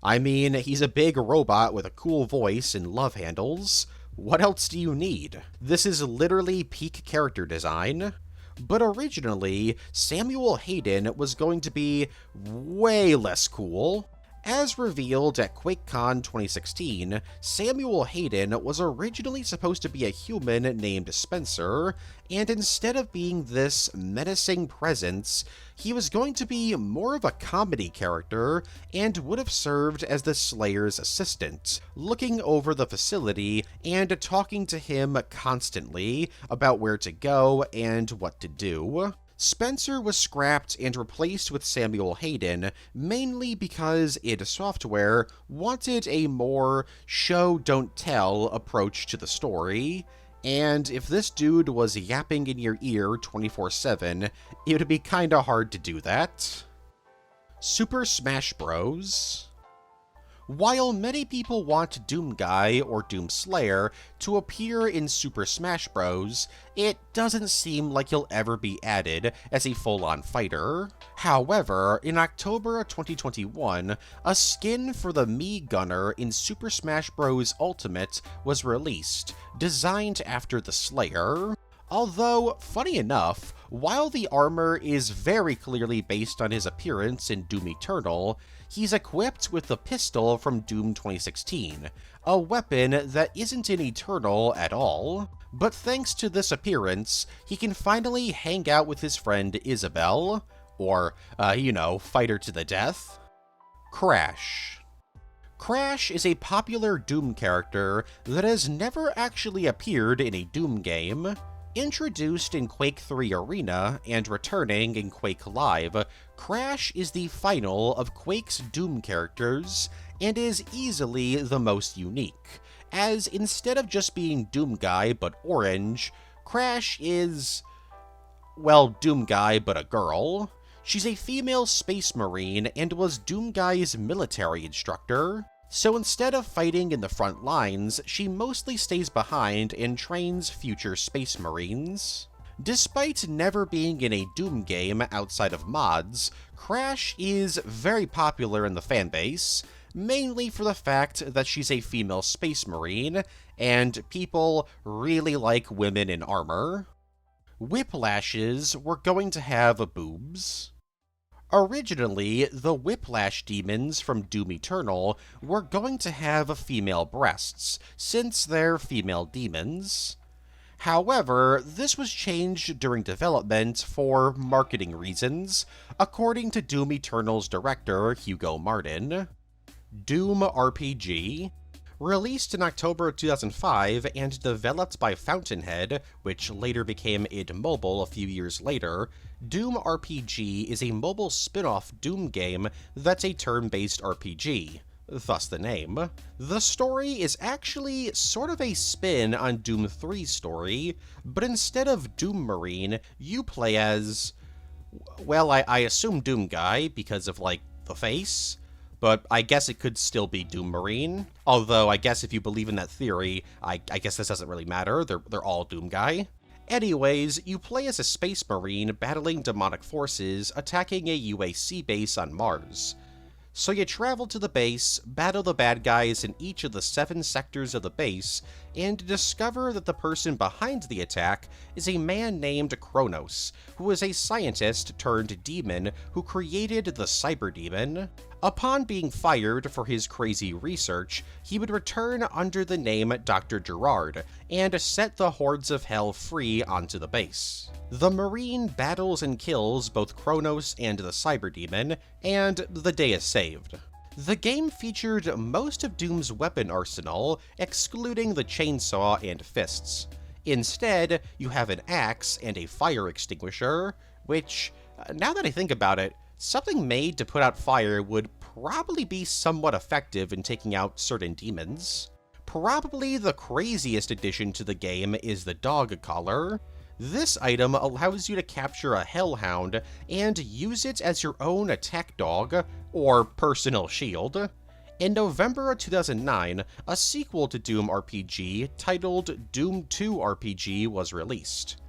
I mean, he's a big robot with a cool voice and love handles. What else do you need? This is literally peak character design. But originally, Samuel Hayden was going to be way less cool. As revealed at QuakeCon 2016, Samuel Hayden was originally supposed to be a human named Spencer, and instead of being this menacing presence, he was going to be more of a comedy character and would have served as the Slayer's assistant, looking over the facility and talking to him constantly about where to go and what to do. Spencer was scrapped and replaced with Samuel Hayden, mainly because id Software wanted a more show-don't-tell approach to the story, and if this dude was yapping in your ear 24/7, it would be kinda hard to do that. Super Smash Bros. While many people want Doom Guy or Doom Slayer to appear in Super Smash Bros., it doesn't seem like he'll ever be added as a full-on fighter. However, in October 2021, a skin for the Mii Gunner in Super Smash Bros. Ultimate was released, designed after the Slayer. Although, funny enough, while the armor is very clearly based on his appearance in Doom Eternal, he's equipped with the pistol from Doom 2016, a weapon that isn't in Eternal at all. But thanks to this appearance, he can finally hang out with his friend Isabelle, or, fight her to the death. Crash. Crash is a popular Doom character that has never actually appeared in a Doom game. Introduced in Quake 3 Arena and returning in Quake Live, Crash is the final of Quake's Doom characters and is easily the most unique, as instead of just being Doom Guy but orange, Crash is, well, Doom Guy but a girl. She's a female space marine and was Doom Guy's military instructor. So instead of fighting in the front lines, she mostly stays behind and trains future space marines. Despite never being in a Doom game outside of mods, Crash is very popular in the fanbase, mainly for the fact that she's a female space marine, and people really like women in armor. Whiplashes were going to have boobs. Originally, the Whiplash demons from Doom Eternal were going to have female breasts, since they're female demons. However, this was changed during development for marketing reasons, according to Doom Eternal's director, Hugo Martin. Doom RPG. Released in October 2005 and developed by Fountainhead, which later became id Mobile a few years later, Doom RPG is a mobile spin-off Doom game that's a turn-based RPG, thus the name. The story is actually sort of a spin on Doom 3's story, but instead of Doom Marine, you play as, well, I assume Doom Guy because of, the face. But I guess it could still be Doom Marine. Although, I guess if you believe in that theory, I guess this doesn't really matter. They're all Doom Guy. Anyways, you play as a space marine battling demonic forces attacking a UAC base on Mars. So you travel to the base, battle the bad guys in each of the 7 sectors of the base, and discover that the person behind the attack is a man named Kronos, who is a scientist turned demon who created the Cyber Demon. Upon being fired for his crazy research, he would return under the name Dr. Gerard and set the hordes of hell free onto the base. The Marine battles and kills both Kronos and the Cyberdemon, and the day is saved. The game featured most of Doom's weapon arsenal, excluding the chainsaw and fists. Instead, you have an axe and a fire extinguisher, which, now that I think about it, something made to put out fire would probably be somewhat effective in taking out certain demons. Probably the craziest addition to the game is the dog collar. This item allows you to capture a hellhound and use it as your own attack dog, or personal shield. In November of 2009, a sequel to Doom RPG titled Doom 2 RPG was released.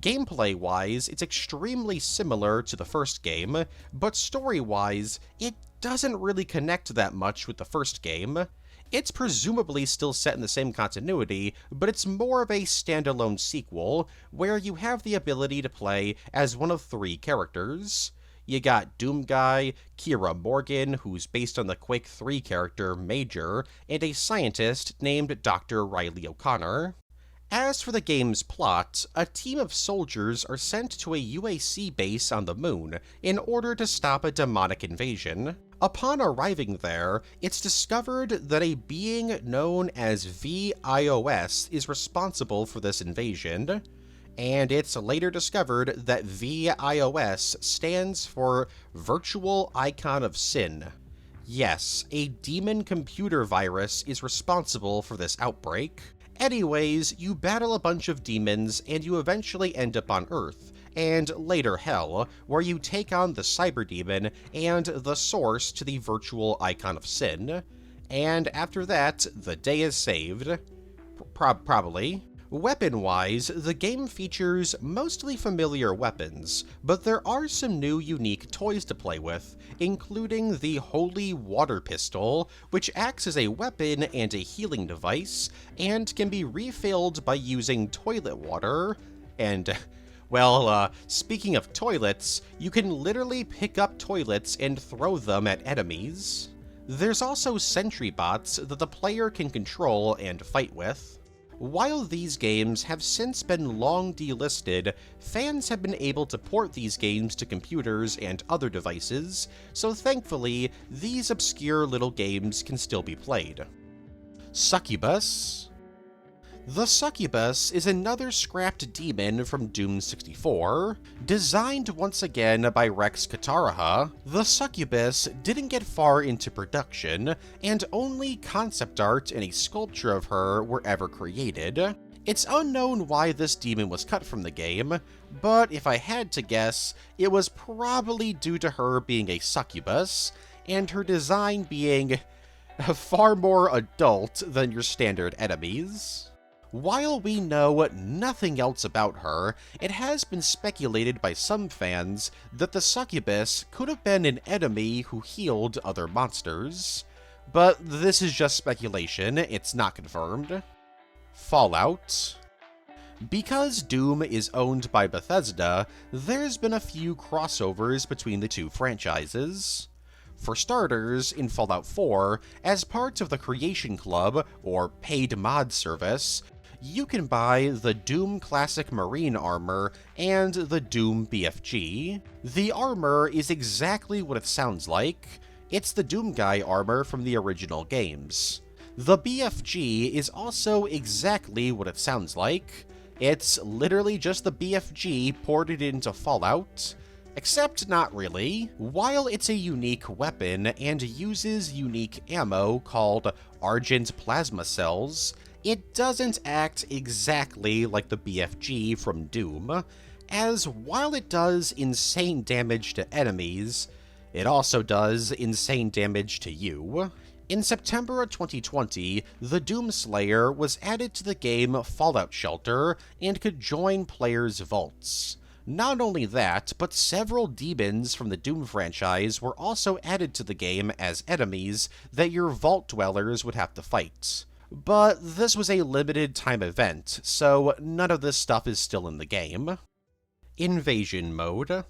Gameplay-wise, it's extremely similar to the first game, but story-wise, it doesn't really connect that much with the first game. It's presumably still set in the same continuity, but it's more of a standalone sequel, where you have the ability to play as one of 3 characters. You got Doom Guy, Kira Morgan, who's based on the Quake 3 character Major, and a scientist named Dr. Riley O'Connor. As for the game's plot, a team of soldiers are sent to a UAC base on the moon in order to stop a demonic invasion. Upon arriving there, it's discovered that a being known as VIOS is responsible for this invasion, and it's later discovered that VIOS stands for Virtual Icon of Sin. Yes, a demon computer virus is responsible for this outbreak. Anyways, you battle a bunch of demons and you eventually end up on Earth, and later Hell, where you take on the Cyberdemon and the source to the Virtual Icon of Sin. And after that, the day is saved. Probably. Weapon-wise, the game features mostly familiar weapons, but there are some new unique toys to play with, including the Holy Water Pistol, which acts as a weapon and a healing device, and can be refilled by using toilet water, and, well, speaking of toilets, you can literally pick up toilets and throw them at enemies. There's also sentry bots that the player can control and fight with. While these games have since been long delisted, fans have been able to port these games to computers and other devices, so thankfully, these obscure little games can still be played. Succubus. The Succubus is another scrapped demon from Doom 64. Designed once again by Rex Kataraha, the Succubus didn't get far into production, and only concept art and a sculpture of her were ever created. It's unknown why this demon was cut from the game, but if I had to guess, it was probably due to her being a succubus, and her design being far more adult than your standard enemies. While we know nothing else about her, it has been speculated by some fans that the Succubus could have been an enemy who healed other monsters. But this is just speculation, it's not confirmed. Fallout. Because Doom is owned by Bethesda, there's been a few crossovers between the two franchises. For starters, in Fallout 4, as part of the Creation Club, or paid mod service, you can buy the Doom Classic Marine armor and the Doom BFG. The armor is exactly what it sounds like. It's the Doom Guy armor from the original games. The BFG is also exactly what it sounds like. It's literally just the BFG ported into Fallout. Except not really. While it's a unique weapon and uses unique ammo called Argent Plasma Cells, it doesn't act exactly like the BFG from Doom, as while it does insane damage to enemies, it also does insane damage to you. In September of 2020, the Doomslayer was added to the game Fallout Shelter and could join players' vaults. Not only that, but several demons from the Doom franchise were also added to the game as enemies that your vault dwellers would have to fight. But this was a limited time event, so none of this stuff is still in the game. Invasion mode.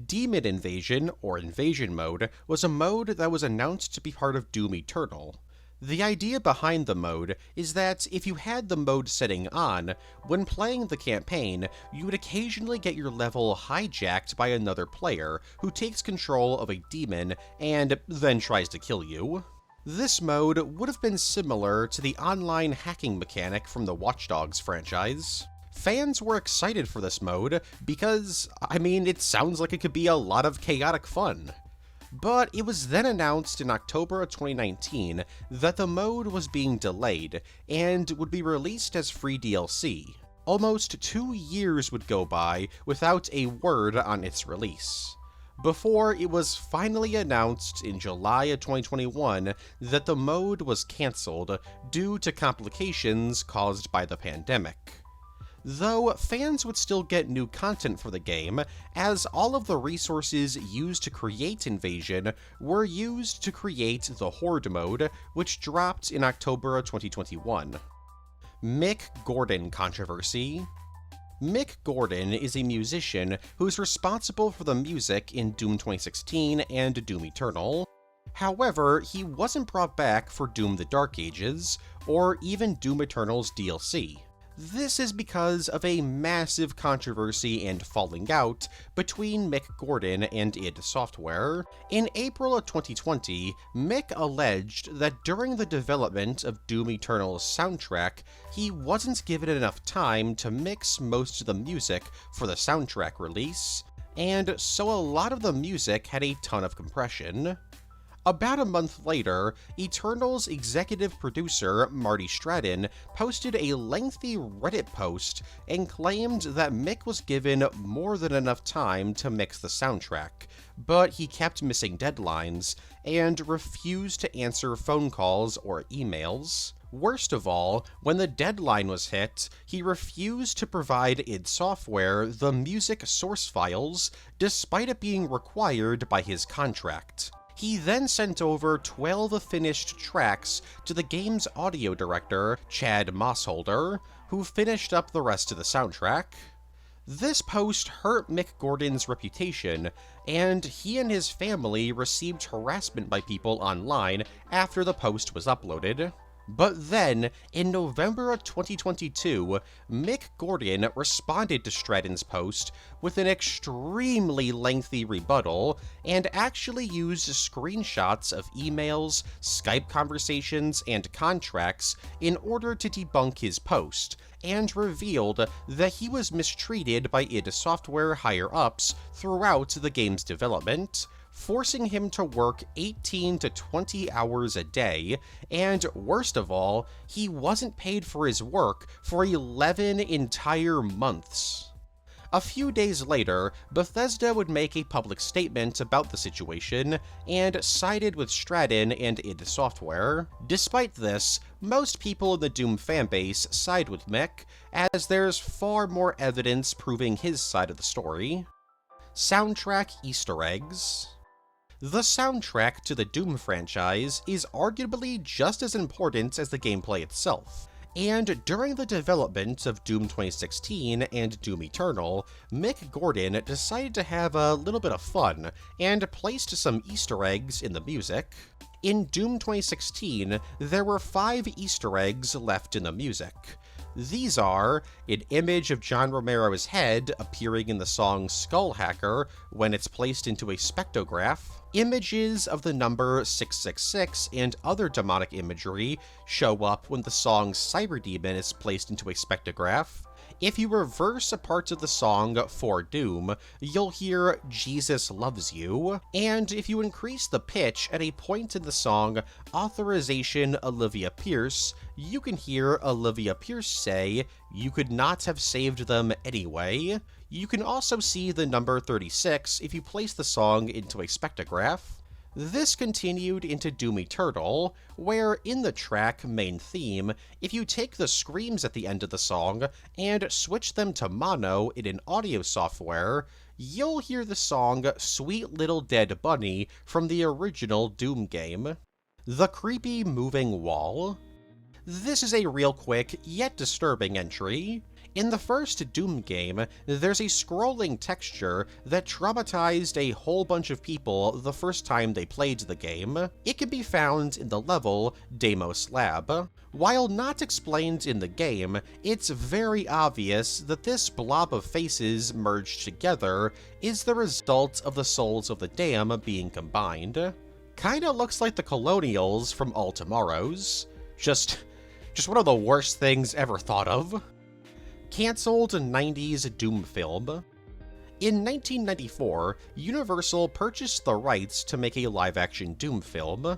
Demon Invasion, or Invasion Mode, was a mode that was announced to be part of Doom Eternal. The idea behind the mode is that if you had the mode setting on, when playing the campaign, you would occasionally get your level hijacked by another player who takes control of a demon and then tries to kill you. This mode would have been similar to the online hacking mechanic from the Watch Dogs franchise. Fans were excited for this mode because, it sounds like it could be a lot of chaotic fun. But it was then announced in October of 2019 that the mode was being delayed and would be released as free DLC. Almost 2 years would go by without a word on its release, before it was finally announced in July of 2021 that the mode was cancelled due to complications caused by the pandemic. Though fans would still get new content for the game, as all of the resources used to create Invasion were used to create the Horde mode, which dropped in October of 2021. Mick Gordon controversy. Mick Gordon is a musician who's responsible for the music in Doom 2016 and Doom Eternal. However, he wasn't brought back for Doom the Dark Ages, or even Doom Eternal's DLC. This is because of a massive controversy and falling out between Mick Gordon and id Software. In April of 2020, Mick alleged that during the development of Doom Eternal's soundtrack, he wasn't given enough time to mix most of the music for the soundtrack release, and so a lot of the music had a ton of compression. About a month later, Eternal's executive producer, Marty Stratton, posted a lengthy Reddit post and claimed that Mick was given more than enough time to mix the soundtrack, but he kept missing deadlines and refused to answer phone calls or emails. Worst of all, when the deadline was hit, he refused to provide id Software the music source files, despite it being required by his contract. He then sent over 12 finished tracks to the game's audio director, Chad Mossholder, who finished up the rest of the soundtrack. This post hurt Mick Gordon's reputation, and he and his family received harassment by people online after the post was uploaded. But then, in November of 2022, Mick Gordon responded to Stratton's post with an extremely lengthy rebuttal and actually used screenshots of emails, Skype conversations, and contracts in order to debunk his post, and revealed that he was mistreated by id Software higher-ups throughout the game's development, forcing him to work 18 to 20 hours a day, and worst of all, he wasn't paid for his work for 11 entire months. A few days later, Bethesda would make a public statement about the situation and sided with Stratton and id Software. Despite this, most people in the Doom fanbase side with Mick, as there's far more evidence proving his side of the story. Soundtrack Easter eggs. The soundtrack to the Doom franchise is arguably just as important as the gameplay itself, and during the development of Doom 2016 and Doom Eternal, Mick Gordon decided to have a little bit of fun and placed some Easter eggs in the music. In Doom 2016, there were 5 Easter eggs left in the music. These are an image of John Romero's head appearing in the song Skull Hacker when it's placed into a spectrograph, images of the number 666 and other demonic imagery show up when the song Cyberdemon is placed into a spectrograph. If you reverse a part of the song for Doom, you'll hear Jesus Loves You, and if you increase the pitch at a point in the song Authorization Olivia Pierce, you can hear Olivia Pierce say, "You could not have saved them anyway." You can also see the number 36 if you place the song into a spectrograph. This continued into Doom Eternal, where in the track Main Theme, if you take the screams at the end of the song and switch them to mono in an audio software, you'll hear the song Sweet Little Dead Bunny from the original Doom game. The creepy moving wall. This is a real quick, yet disturbing entry. In the first Doom game, there's a scrolling texture that traumatized a whole bunch of people the first time they played the game. It can be found in the level Deimos Lab. While not explained in the game, it's very obvious that this blob of faces merged together is the result of the souls of the Dam being combined. Kinda looks like the Colonials from All Tomorrows. Just one of the worst things ever thought of. Cancelled 90s Doom film. In 1994, Universal purchased the rights to make a live-action Doom film.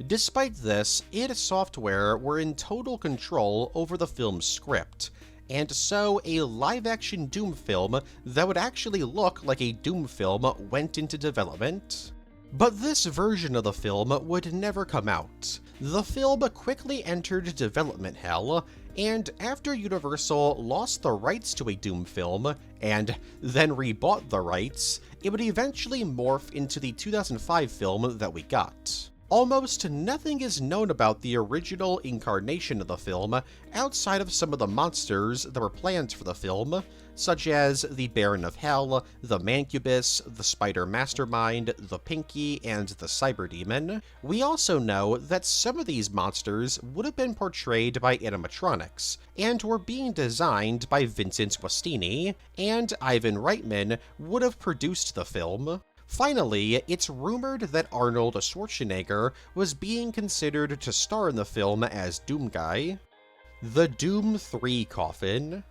Despite this, id Software were in total control over the film's script, and so a live-action Doom film that would actually look like a Doom film went into development. But this version of the film would never come out. The film quickly entered development hell, and after Universal lost the rights to a Doom film, and then rebought the rights, it would eventually morph into the 2005 film that we got. Almost nothing is known about the original incarnation of the film outside of some of the monsters that were planned for the film, such as the Baron of Hell, the Mancubus, the Spider Mastermind, the Pinky, and the Cyber Demon. We also know that some of these monsters would have been portrayed by animatronics, and were being designed by Vincent Guastini, and Ivan Reitman would have produced the film. Finally, it's rumored that Arnold Schwarzenegger was being considered to star in the film as Doom Guy. The Doom 3 Coffin.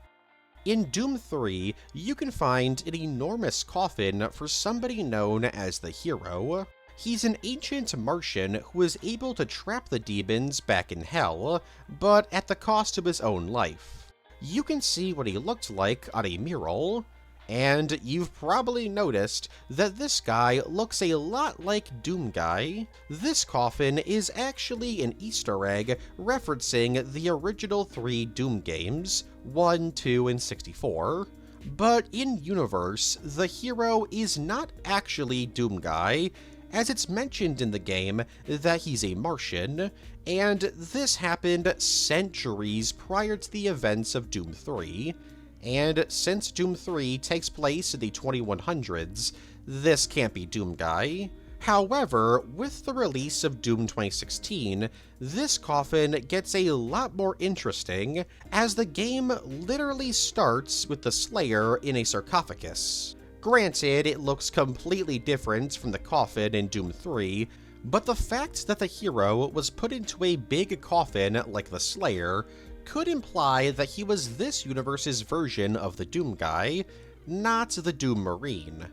In Doom 3, you can find an enormous coffin for somebody known as the Hero. He's an ancient Martian who is able to trap the demons back in Hell, but at the cost of his own life. You can see what he looked like on a mural, and you've probably noticed that this guy looks a lot like Doom Guy. This coffin is actually an Easter egg referencing the original 3 Doom games, 1, 2, and 64. But in universe, the Hero is not actually Doom Guy, as it's mentioned in the game that he's a Martian, and this happened centuries prior to the events of Doom 3. And since Doom 3 takes place in the 2100s, this can't be Doom Guy. However, with the release of Doom 2016, this coffin gets a lot more interesting, as the game literally starts with the Slayer in a sarcophagus. Granted, it looks completely different from the coffin in Doom 3, but the fact that the Hero was put into a big coffin like the Slayer could imply that he was this universe's version of the Doom Guy, not the Doom Marine.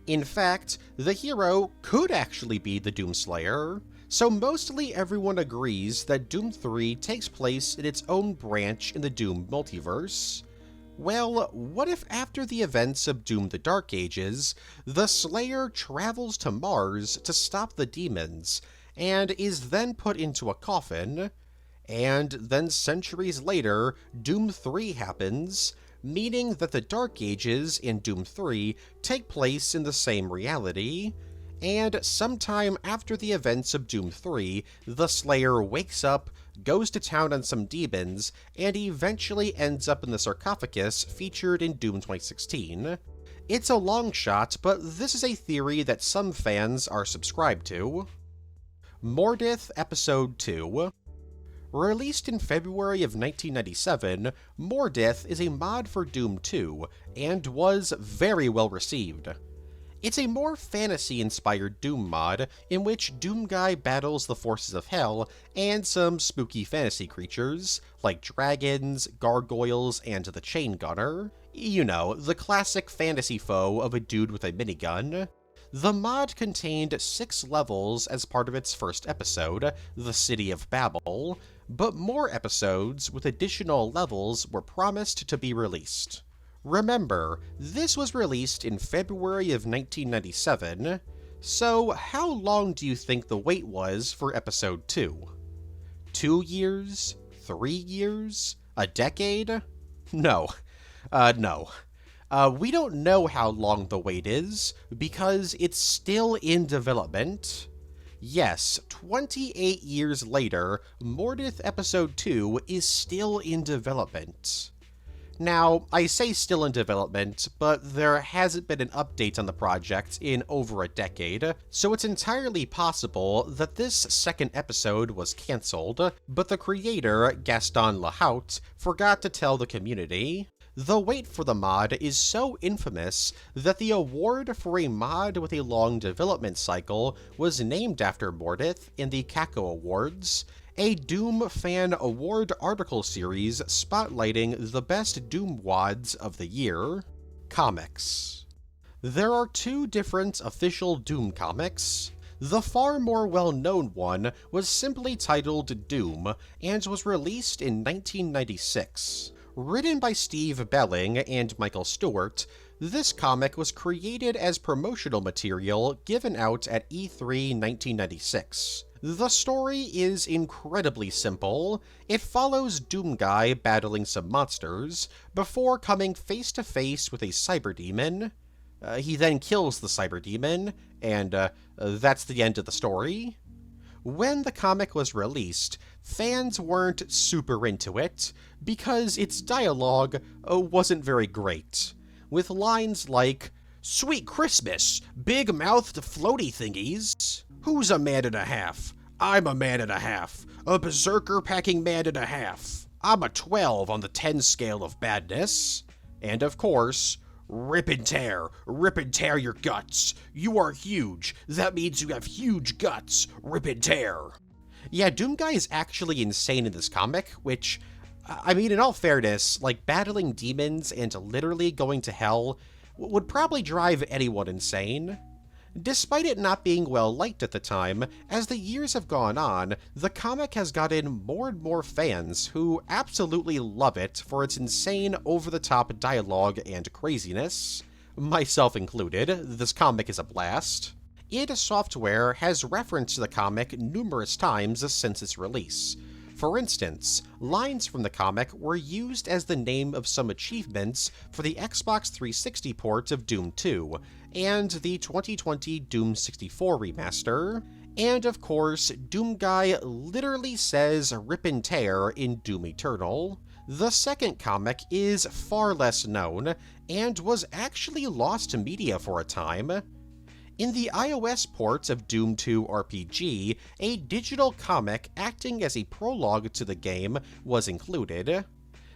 In fact, the Hero could actually be the Doom Slayer, so mostly everyone agrees that Doom 3 takes place in its own branch in the Doom multiverse. Well, what if after the events of Doom the Dark Ages, the Slayer travels to Mars to stop the demons, and is then put into a coffin, and then centuries later, Doom 3 happens, meaning that the Dark Ages in Doom 3 take place in the same reality, and sometime after the events of Doom 3, the Slayer wakes up, goes to town on some demons, and eventually ends up in the sarcophagus featured in Doom 2016. It's a long shot, but this is a theory that some fans are subscribed to. Mordith Episode 2. Released in February of 1997, Mordith is a mod for Doom 2, and was very well received. It's a more fantasy-inspired Doom mod, in which Doom Guy battles the forces of Hell and some spooky fantasy creatures, like dragons, gargoyles, and the Chain Gunner. You know, the classic fantasy foe of a dude with a minigun. The mod contained 6 levels as part of its first episode, the City of Babel, but more episodes with additional levels were promised to be released. Remember, this was released in February of 1997, so how long do you think the wait was for Episode 2? 2 years? 3 years? A decade? No. No. We don't know how long the wait is, because it's still in development. Yes, 28 years later, Mordith Episode 2 is still in development. Now, I say still in development, but there hasn't been an update on the project in over a decade, so it's entirely possible that this second episode was cancelled, but the creator, Gaston Lahout, forgot to tell the community. The wait for the mod is so infamous that the award for a mod with a long development cycle was named after Mordith in the Kako Awards, a Doom fan award article series spotlighting the best Doom WODs of the year. Comics. There are two different official Doom comics. The far more well-known one was simply titled Doom and was released in 1996. Written by Steve Belling and Michael Stewart, this comic was created as promotional material given out at E3 1996. The story is incredibly simple. It follows Doomguy battling some monsters before coming face to face with a cyber demon. He then kills the cyber demon, and that's the end of the story. When the comic was released, fans weren't super into it because its dialogue wasn't very great, with lines like, "Sweet Christmas, big-mouthed floaty thingies. Who's a man and a half? I'm a man and a half. A berserker-packing man and a half. I'm a 12 on the 10 scale of badness." And of course, rip and tear your guts. You are huge. That means you have huge guts. Rip and tear. Yeah, Doomguy is actually insane in this comic, which, I mean, in all fairness, like, battling demons and literally going to hell would probably drive anyone insane. Despite it not being well-liked at the time, as the years have gone on, the comic has gotten more and more fans who absolutely love it for its insane, over-the-top dialogue and craziness. Myself included, this comic is a blast. id Software has referenced the comic numerous times since its release. For instance, lines from the comic were used as the name of some achievements for the Xbox 360 port of Doom 2, and the 2020 Doom 64 remaster, and of course, Doomguy literally says "rip and tear" in Doom Eternal. The second comic is far less known, and was actually lost to media for a time. In the iOS port of Doom 2 RPG, a digital comic acting as a prologue to the game was included.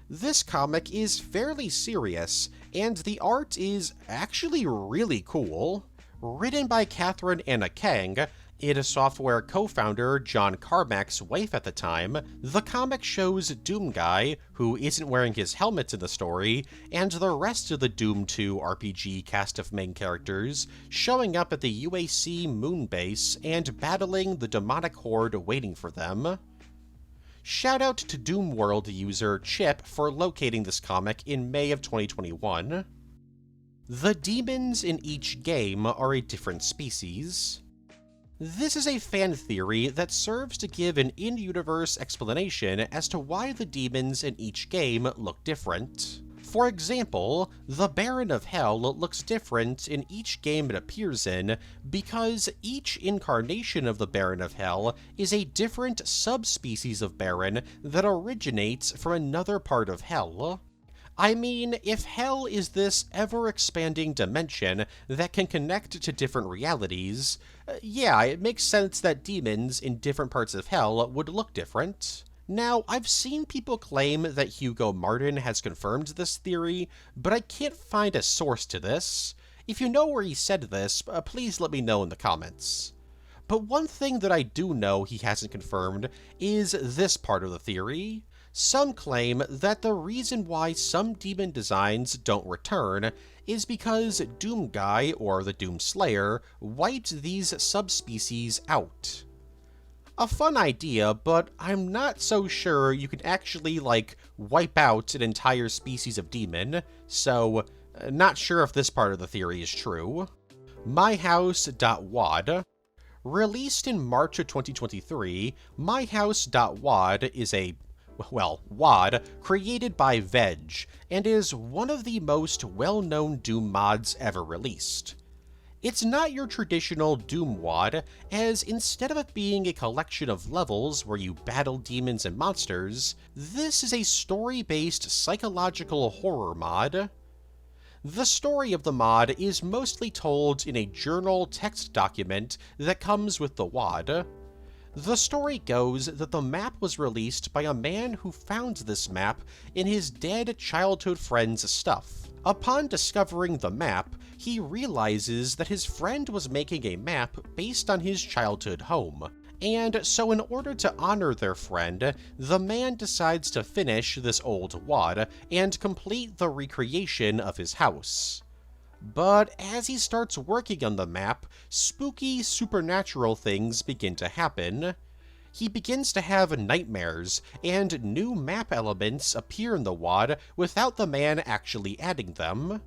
This comic is fairly serious, and the art is actually really cool. Written by Catherine Anna Kang, id Software co-founder John Carmack's wife at the time, the comic shows Doomguy, who isn't wearing his helmet in the story, and the rest of the Doom 2 RPG cast of main characters showing up at the UAC moon base and battling the demonic horde waiting for them. Shoutout to Doom World user Chip for locating this comic in May of 2021. The demons in each game are a different species. This is a fan theory that serves to give an in-universe explanation as to why the demons in each game look different. For example, the Baron of Hell looks different in each game it appears in because each incarnation of the Baron of Hell is a different subspecies of Baron that originates from another part of Hell. I mean, if Hell is this ever-expanding dimension that can connect to different realities, yeah, it makes sense that demons in different parts of Hell would look different. Now, I've seen people claim that Hugo Martin has confirmed this theory, but I can't find a source to this. If you know where he said this, please let me know in the comments. But one thing that I do know he hasn't confirmed is this part of the theory. Some claim that the reason why some demon designs don't return is because Doomguy, or the Doom Slayer, wiped these subspecies out. A fun idea, but I'm not so sure you can actually, wipe out an entire species of demon, so not sure if this part of the theory is true. myhouse.wad. Released in March of 2023, myhouse.wad is a WAD created by Veg, and is one of the most well-known Doom mods ever released. It's not your traditional Doom WAD, as instead of it being a collection of levels where you battle demons and monsters, this is a story-based psychological horror mod. The story of the mod is mostly told in a journal text document that comes with the WAD. The story goes that the map was released by a man who found this map in his dead childhood friend's stuff. Upon discovering the map, he realizes that his friend was making a map based on his childhood home, and so in order to honor their friend, the man decides to finish this old WAD and complete the recreation of his house. But as he starts working on the map, spooky supernatural things begin to happen. He begins to have nightmares, and new map elements appear in the WAD without the man actually adding them.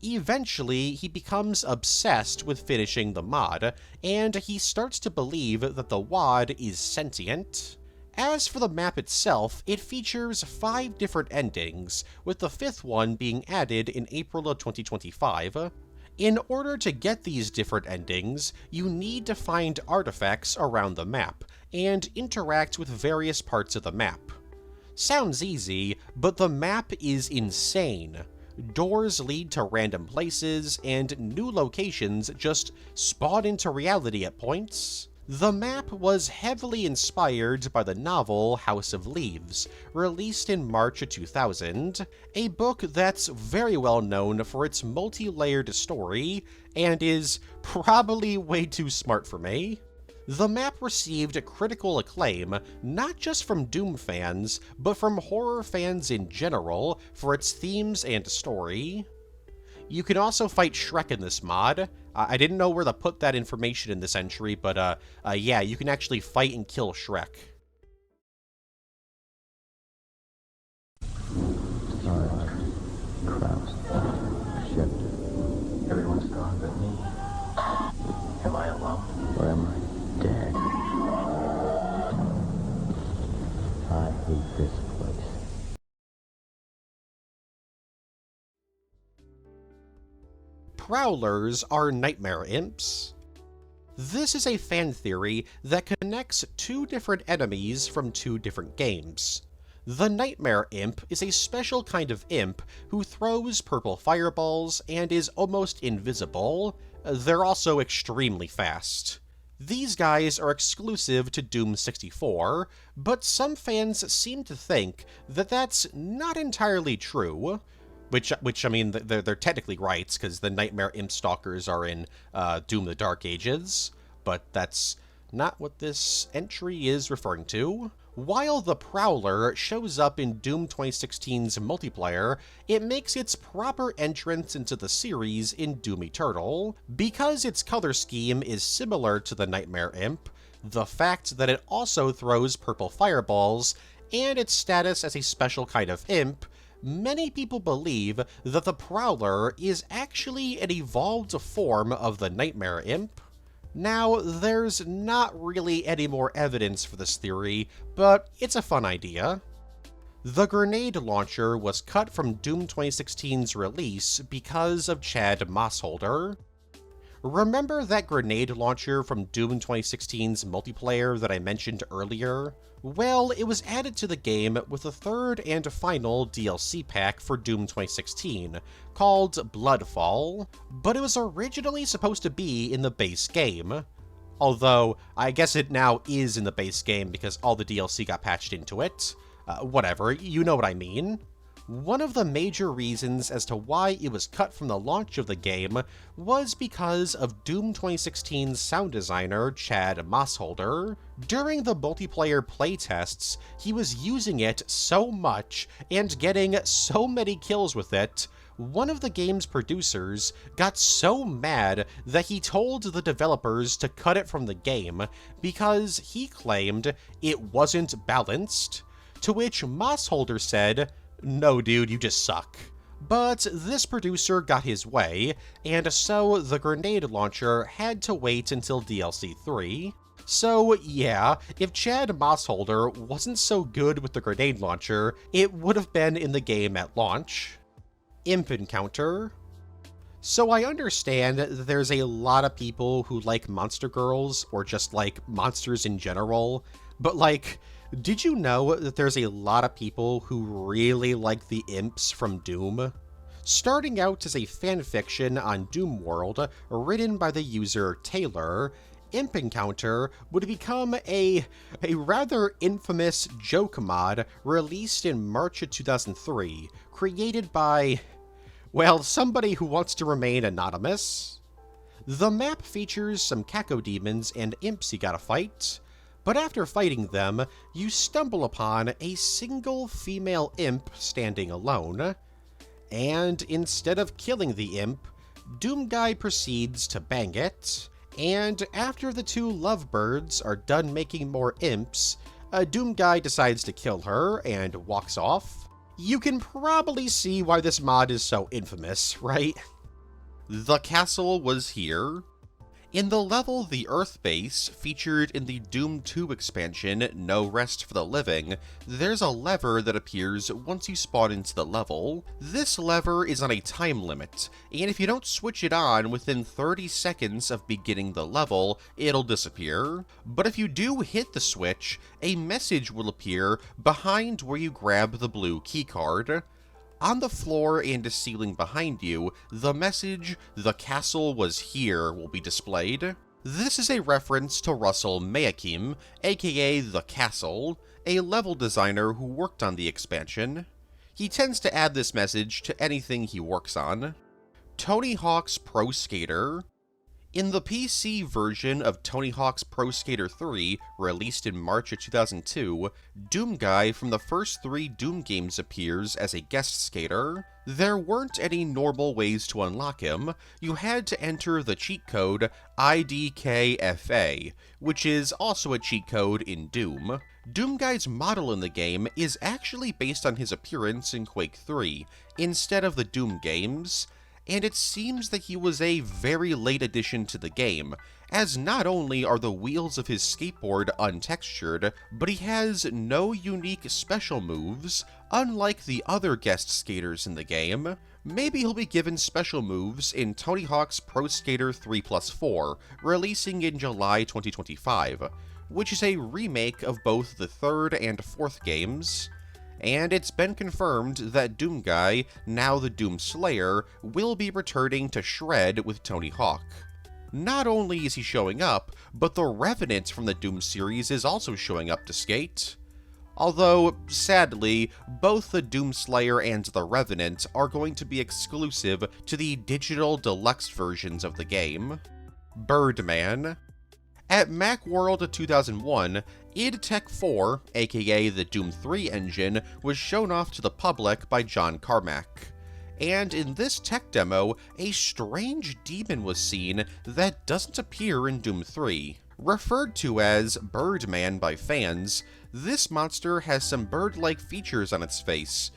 Eventually, he becomes obsessed with finishing the mod, and he starts to believe that the WAD is sentient. As for the map itself, it features 5 different endings, with the 5th one being added in April of 2025. In order to get these different endings, you need to find artifacts around the map, and interact with various parts of the map. Sounds easy, but the map is insane. Doors lead to random places, and new locations just spawn into reality at points. The map was heavily inspired by the novel House of Leaves, released in March of 2000, a book that's very well known for its multi-layered story, and is probably way too smart for me. The map received critical acclaim, not just from Doom fans, but from horror fans in general, for its themes and story. You can also fight Shrek in this mod. I didn't know where to put that information in this entry, but yeah, you can actually fight and kill Shrek. Kraus. Shit. Everyone's gone but me. Am I alone? Or am I dead? I hate this place. Prowlers are nightmare imps. This is a fan theory that connects 2 different enemies from 2 different games. The Nightmare Imp is a special kind of imp who throws purple fireballs and is almost invisible. They're also extremely fast. These guys are exclusive to Doom 64, but some fans seem to think that that's not entirely true. Which I mean, they're technically right, because the Nightmare Imp Stalkers are in Doom the Dark Ages, but that's not what this entry is referring to. While the Prowler shows up in Doom 2016's multiplayer, it makes its proper entrance into the series in Doom Eternal. Because its color scheme is similar to the Nightmare Imp, the fact that it also throws purple fireballs, and its status as a special kind of imp, many people believe that the Prowler is actually an evolved form of the Nightmare Imp. Now, there's not really any more evidence for this theory, but it's a fun idea. The grenade launcher was cut from Doom 2016's release because of Chad Mossholder. Remember that grenade launcher from Doom 2016's multiplayer that I mentioned earlier? Well, it was added to the game with a 3rd and final DLC pack for Doom 2016, called Bloodfall, but it was originally supposed to be in the base game. Although, I guess it now is in the base game because all the DLC got patched into it. Whatever, you know what I mean. One of the major reasons as to why it was cut from the launch of the game was because of Doom 2016's sound designer, Chad Mossholder. During the multiplayer playtests, he was using it so much and getting so many kills with it, one of the game's producers got so mad that he told the developers to cut it from the game because he claimed it wasn't balanced, to which Mossholder said, "No, dude, you just suck." But this producer got his way, and so the grenade launcher had to wait until DLC 3. So yeah, if Chad Mossholder wasn't so good with the grenade launcher, it would have been in the game at launch. Imp Encounter. So I understand that there's a lot of people who like monster girls, or just like monsters in general, but like, did you know that there's a lot of people who really like the imps from Doom? Starting out as a fanfiction on Doom World, written by the user Taylor, Imp Encounter would become a rather infamous joke mod released in March of 2003, created by, well, somebody who wants to remain anonymous. The map features some cacodemons and imps you gotta fight, but after fighting them, you stumble upon a single female imp standing alone, and instead of killing the imp, Doom Guy proceeds to bang it, and after the two lovebirds are done making more imps, Doom Guy decides to kill her and walks off. You can probably see why this mod is so infamous, right? The castle was here. In the level The Earth Base, featured in the Doom 2 expansion, No Rest for the Living, there's a lever that appears once you spawn into the level. This lever is on a time limit, and if you don't switch it on within 30 seconds of beginning the level, it'll disappear. But if you do hit the switch, a message will appear behind where you grab the blue keycard. On the floor and ceiling behind you, the message, "The castle was here," will be displayed. This is a reference to Russell Maykrs, aka The Castle, a level designer who worked on the expansion. He tends to add this message to anything he works on. Tony Hawk's Pro Skater. In the PC version of Tony Hawk's Pro Skater 3, released in March of 2002, Doom Guy from the first 3 Doom games appears as a guest skater. There weren't any normal ways to unlock him. You had to enter the cheat code IDKFA, which is also a cheat code in Doom. Doom Guy's model in the game is actually based on his appearance in Quake 3, instead of the Doom games, and it seems that he was a very late addition to the game, as not only are the wheels of his skateboard untextured, but he has no unique special moves, unlike the other guest skaters in the game. Maybe he'll be given special moves in Tony Hawk's Pro Skater 3+4, releasing in July 2025, which is a remake of both the 3rd and 4th games. And it's been confirmed that Doom Guy, now the Doom Slayer, will be returning to Shred with Tony Hawk. Not only is he showing up, but the Revenant from the Doom series is also showing up to skate. Although, sadly, both the Doom Slayer and the Revenant are going to be exclusive to the digital deluxe versions of the game. Birdman. At Macworld 2001, id Tech 4, aka the Doom 3 engine, was shown off to the public by John Carmack. And in this tech demo, a strange demon was seen that doesn't appear in Doom 3. Referred to as Birdman by fans, this monster has some bird-like features on its face,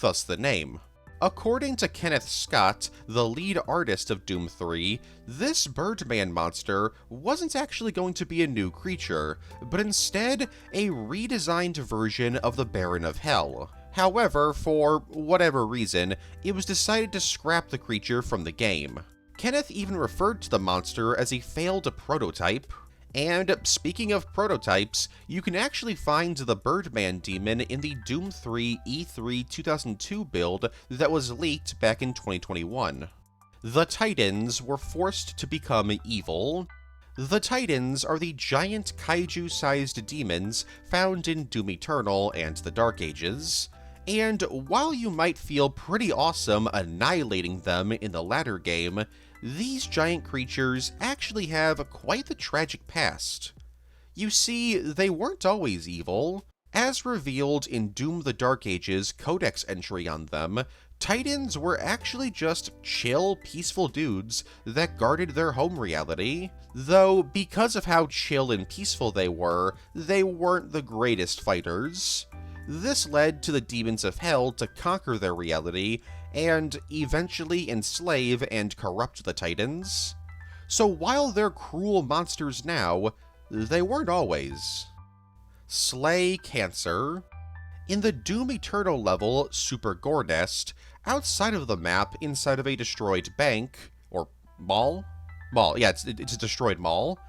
thus the name. According to Kenneth Scott, the lead artist of Doom 3, this Birdman monster wasn't actually going to be a new creature, but instead a redesigned version of the Baron of Hell. However, for whatever reason, it was decided to scrap the creature from the game. Kenneth even referred to the monster as a failed prototype. And speaking of prototypes, you can actually find the Birdman demon in the Doom 3 E3 2002 build that was leaked back in 2021. The Titans were forced to become evil. The Titans are the giant kaiju-sized demons found in Doom Eternal and the Dark Ages. And while you might feel pretty awesome annihilating them in the latter game, these giant creatures actually have quite the tragic past. You see, they weren't always evil. As revealed in Doom the Dark Ages Codex entry on them, Titans were actually just chill, peaceful dudes that guarded their home reality. Though, because of how chill and peaceful they weren't the greatest fighters. This led to the demons of hell to conquer their reality and eventually enslave and corrupt the Titans. So while they're cruel monsters now, they weren't always. Slay Cancer. In the Doom Eternal level, Super Gore Nest, outside of the map, inside of a destroyed bank, or mall? Mall, yeah, it's a destroyed mall,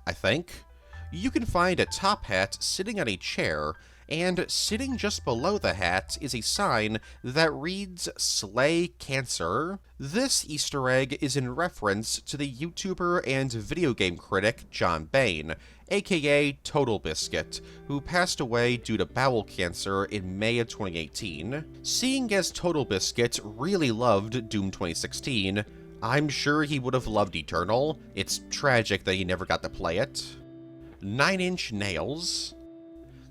I think. You can find a top hat sitting on a chair, and sitting just below the hat is a sign that reads Slay Cancer. This Easter egg is in reference to the YouTuber and video game critic John Bain, aka Total Biscuit, who passed away due to bowel cancer in May of 2018. Seeing as Total Biscuit really loved Doom 2016, I'm sure he would have loved Eternal. It's tragic that he never got to play it. 9 Inch Nails.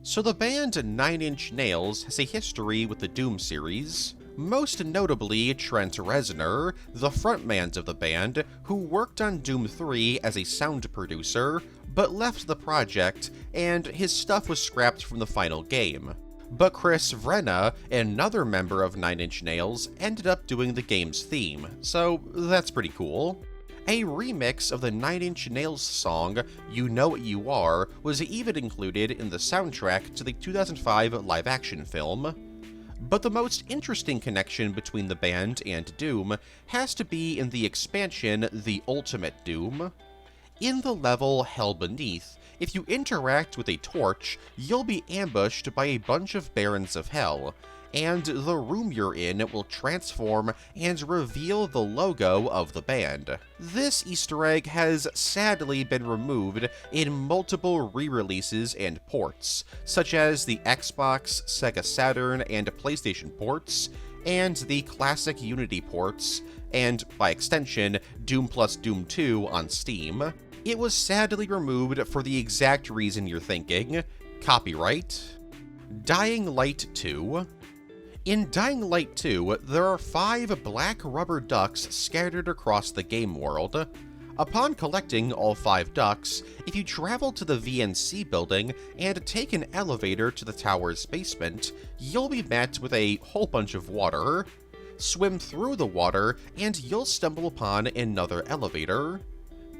So the band 9 Inch Nails has a history with the Doom series, most notably Trent Reznor, the frontman of the band, who worked on Doom 3 as a sound producer, but left the project, and his stuff was scrapped from the final game. But Chris Vrenna, another member of 9 Inch Nails, ended up doing the game's theme, so that's pretty cool. A remix of the 9 Inch Nails song, You Know What You Are, was even included in the soundtrack to the 2005 live-action film. But the most interesting connection between the band and Doom has to be in the expansion The Ultimate Doom. In the level Hell Beneath, if you interact with a torch, you'll be ambushed by a bunch of Barons of Hell, and the room you're in will transform and reveal the logo of the band. This Easter egg has sadly been removed in multiple re-releases and ports, such as the Xbox, Sega Saturn, and PlayStation ports, and the classic Unity ports, and, by extension, Doom plus Doom 2 on Steam. It was sadly removed for the exact reason you're thinking: copyright. Dying Light 2. In Dying Light 2, there are 5 black rubber ducks scattered across the game world. Upon collecting all 5 ducks, if you travel to the VNC building and take an elevator to the tower's basement, you'll be met with a whole bunch of water. Swim through the water, and you'll stumble upon another elevator.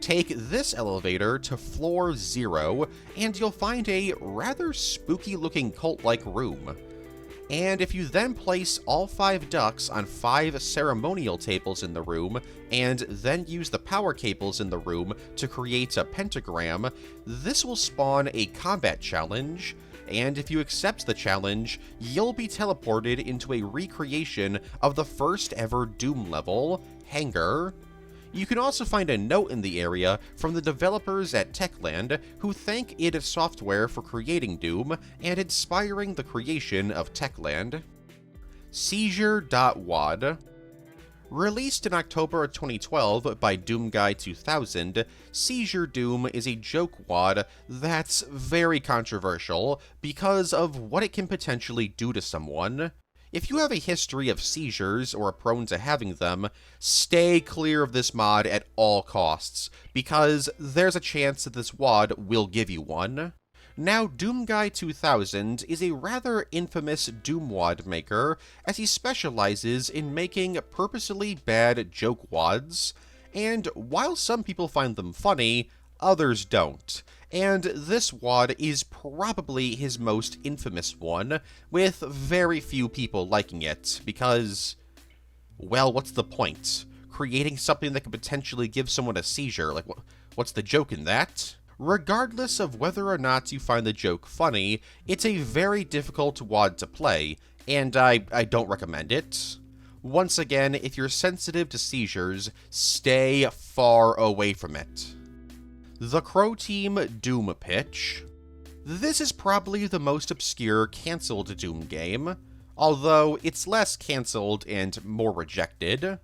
Take this elevator to floor 0, and you'll find a rather spooky-looking cult-like room. And if you then place all 5 ducks on 5 ceremonial tables in the room, and then use the power cables in the room to create a pentagram, this will spawn a combat challenge, and if you accept the challenge, you'll be teleported into a recreation of the first ever Doom level, Hangar. You can also find a note in the area from the developers at Techland, who thank id Software for creating Doom and inspiring the creation of Techland. Seizure.wad. Released in October of 2012 by Doom Guy 2000, Seizure Doom is a joke wad that's very controversial because of what it can potentially do to someone. If you have a history of seizures or are prone to having them, stay clear of this mod at all costs, because there's a chance that this wad will give you one. Now, Doom Guy 2000 is a rather infamous Doom wad maker, as he specializes in making purposely bad joke wads, and while some people find them funny, others don't. And this wad is probably his most infamous one, with very few people liking it, because, well, what's the point? Creating something that could potentially give someone a seizure, like, what's the joke in that? Regardless of whether or not you find the joke funny, it's a very difficult wad to play, and I don't recommend it. Once again, if you're sensitive to seizures, stay far away from it. The Crow Team Doom Pitch. This is probably the most obscure cancelled Doom game, although it's less cancelled and more rejected.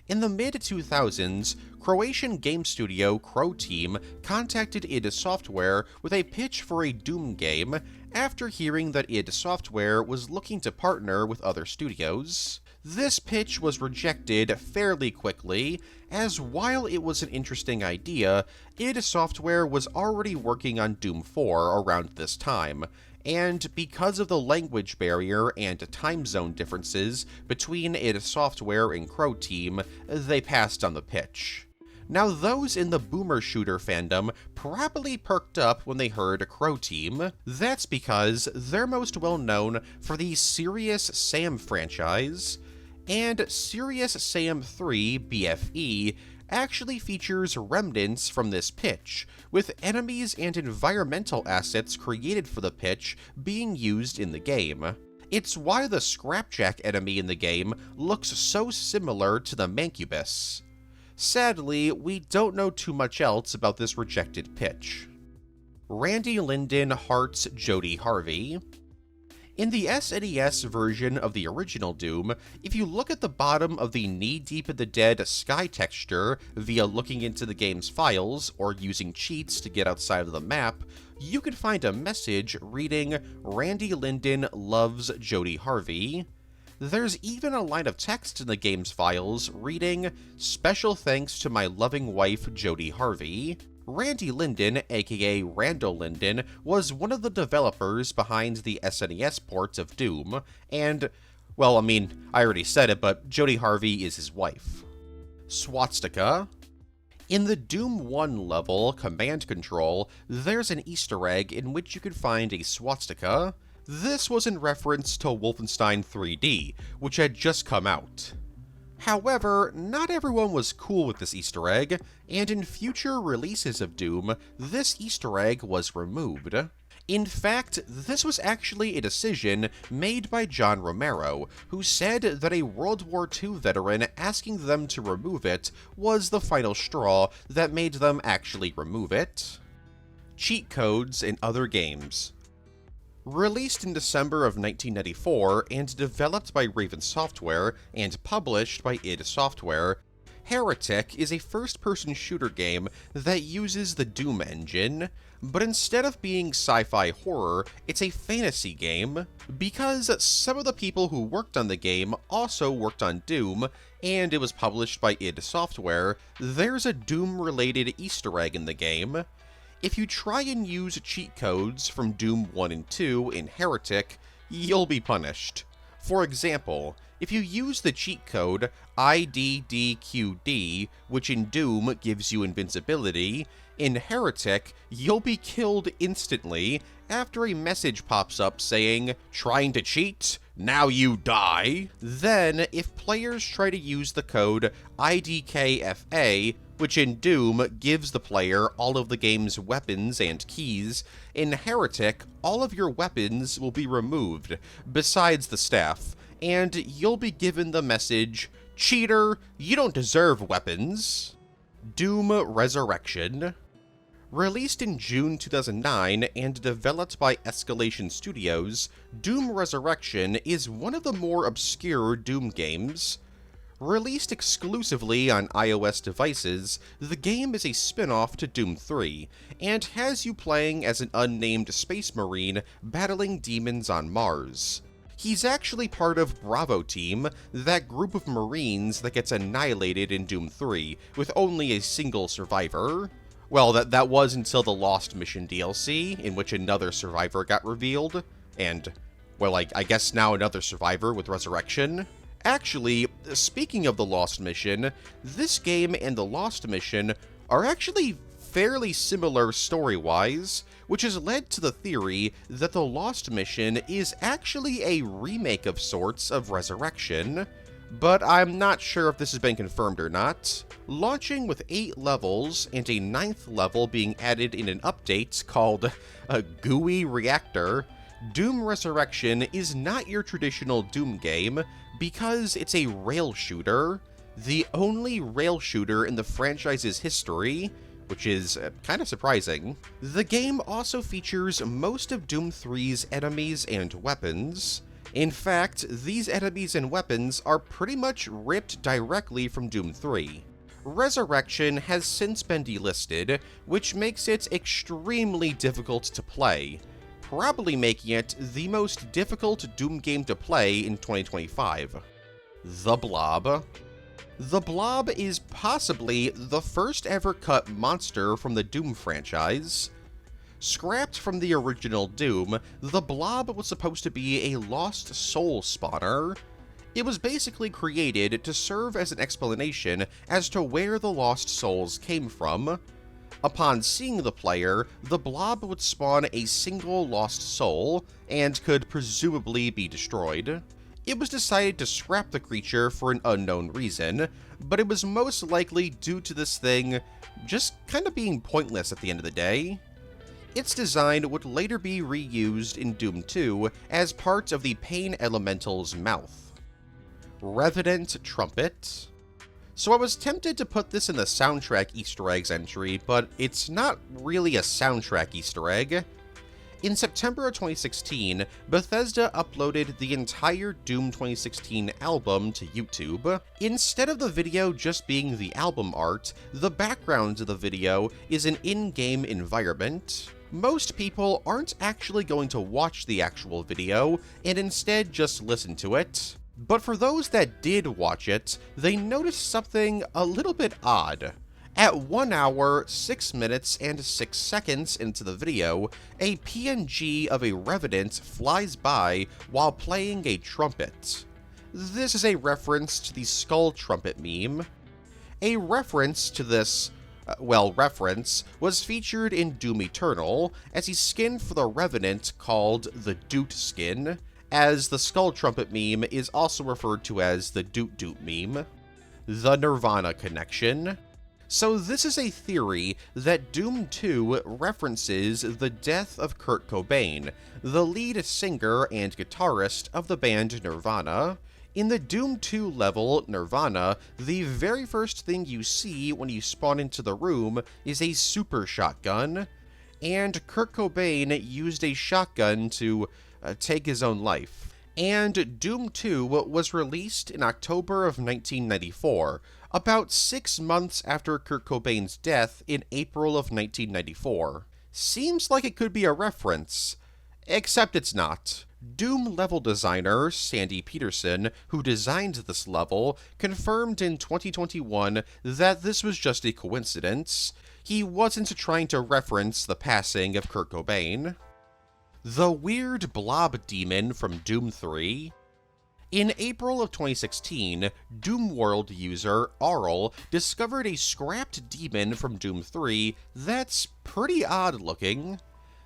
In the mid-2000s, Croatian game studio Crow Team contacted id Software with a pitch for a Doom game after hearing that id Software was looking to partner with other studios. This pitch was rejected fairly quickly, as while it was an interesting idea, id Software was already working on Doom 4 around this time, and because of the language barrier and time zone differences between id Software and Crow Team, they passed on the pitch. Now, those in the boomer shooter fandom probably perked up when they heard Crow Team. That's because they're most well known for the Serious Sam franchise, and Serious Sam 3 BFE actually features remnants from this pitch, with enemies and environmental assets created for the pitch being used in the game. It's why the Scrapjack enemy in the game looks so similar to the Mancubus. Sadly, we don't know too much else about this rejected pitch. Randy Linden hearts Jody Harvey. In the SNES version of the original Doom, if you look at the bottom of the Knee Deep in the Dead sky texture via looking into the game's files or using cheats to get outside of the map, you can find a message reading, "Randy Linden loves Jody Harvey." There's even a line of text in the game's files reading, "Special thanks to my loving wife, Jody Harvey." Randy Linden, aka Randall Linden, was one of the developers behind the SNES port of Doom, and, well, I mean, I already said it, but Jody Harvey is his wife. Swastika. In the Doom 1 level, Command Control, there's an Easter egg in which you can find a swastika. This was in reference to Wolfenstein 3D, which had just come out. However, not everyone was cool with this Easter egg, and in future releases of Doom, this Easter egg was removed. In fact, this was actually a decision made by John Romero, who said that a World War II veteran asking them to remove it was the final straw that made them actually remove it. Cheat codes in other games. Released in December of 1994 and developed by Raven Software and published by id Software, Heretic is a first-person shooter game that uses the Doom engine, but instead of being sci-fi horror, it's a fantasy game, because some of the people who worked on the game also worked on Doom, and it was published by id Software. There's a Doom-related Easter egg in the game. If you try and use cheat codes from Doom 1 and 2 in Heretic, you'll be punished. For example, if you use the cheat code IDDQD, which in Doom gives you invincibility, in Heretic, you'll be killed instantly after a message pops up saying, "Trying to cheat? Now you die." Then, if players try to use the code IDKFA, which in Doom gives the player all of the game's weapons and keys, in Heretic, all of your weapons will be removed, besides the staff, and you'll be given the message, "Cheater, you don't deserve weapons." Doom Resurrection. Released in June 2009 and developed by Escalation Studios, Doom Resurrection is one of the more obscure Doom games. Released exclusively on iOS devices, the game is a spin-off to Doom 3, and has you playing as an unnamed space marine battling demons on Mars. He's actually part of Bravo Team, that group of marines that gets annihilated in Doom 3, with only a single survivor. Well, that was until the Lost Mission DLC, in which another survivor got revealed, and, well, I guess now another survivor with Resurrection. Actually, speaking of the Lost Mission, this game and the Lost Mission are actually fairly similar story-wise, which has led to the theory that the Lost Mission is actually a remake of sorts of Resurrection, but I'm not sure if this has been confirmed or not. Launching with 8 levels, and a 9th level being added in an update called a GUI Reactor, Doom Resurrection is not your traditional Doom game, because it's a rail shooter, the only rail shooter in the franchise's history, which is kind of surprising. The game also features most of Doom 3's enemies and weapons. In fact, these enemies and weapons are pretty much ripped directly from Doom 3. Resurrection has since been delisted, which makes it extremely difficult to play, probably making it the most difficult Doom game to play in 2025. The Blob. The Blob is possibly the first ever cut monster from the Doom franchise. Scrapped from the original Doom, the Blob was supposed to be a lost soul spawner. It was basically created to serve as an explanation as to where the lost souls came from. Upon seeing the player, the blob would spawn a single lost soul, and could presumably be destroyed. It was decided to scrap the creature for an unknown reason, but it was most likely due to this thing just kind of being pointless at the end of the day. Its design would later be reused in Doom 2 as part of the Pain Elemental's mouth. Revenant Trumpet. So I was tempted to put this in the soundtrack Easter eggs entry, but it's not really a soundtrack Easter egg. In September of 2016, Bethesda uploaded the entire Doom 2016 album to YouTube. Instead of the video just being the album art, the background of the video is an in-game environment. Most people aren't actually going to watch the actual video, and instead just listen to it. But for those that did watch it, they noticed something a little bit odd. At 1 hour, 6 minutes, and 6 seconds into the video, a PNG of a Revenant flies by while playing a trumpet. This is a reference to the Skull Trumpet meme. A reference to this, reference was featured in Doom Eternal as a skin for the Revenant called the Doot skin, as the Skull Trumpet meme is also referred to as the Doot Doot meme. The Nirvana connection. So this is a theory that Doom 2 references the death of Kurt Cobain, the lead singer and guitarist of the band Nirvana. In the Doom 2 level, Nirvana, the very first thing you see when you spawn into the room is a super shotgun, and Kurt Cobain used a shotgun to take his own life. And Doom 2 was released in October of 1994, about 6 months after Kurt Cobain's death in April of 1994. Seems like it could be a reference, except it's not. Doom level designer Sandy Peterson, who designed this level, confirmed in 2021 that this was just a coincidence. He wasn't trying to reference the passing of Kurt Cobain. The Weird Blob Demon from Doom 3. In April of 2016, Doom World user Arl discovered a scrapped demon from Doom 3 that's pretty odd looking.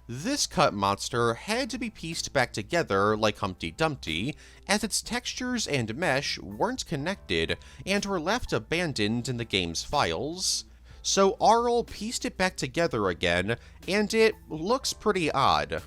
This cut monster had to be pieced back together like Humpty Dumpty, as its textures and mesh weren't connected and were left abandoned in the game's files. So Arl pieced it back together again, and it looks pretty odd.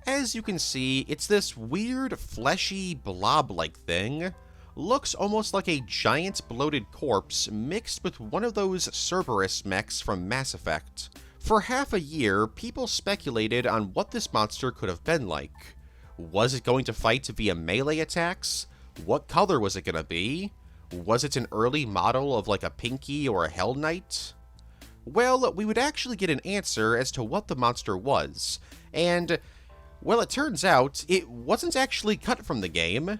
As you can see, it's this weird, fleshy, blob-like thing. Looks almost like a giant bloated corpse mixed with one of those Cerberus mechs from Mass Effect. For half a year, people speculated on what this monster could have been like. Was it going to fight via melee attacks? What color was it going to be? Was it an early model of like a Pinky or a Hell Knight? Well, we would actually get an answer as to what the monster was, and well, it turns out it wasn't actually cut from the game.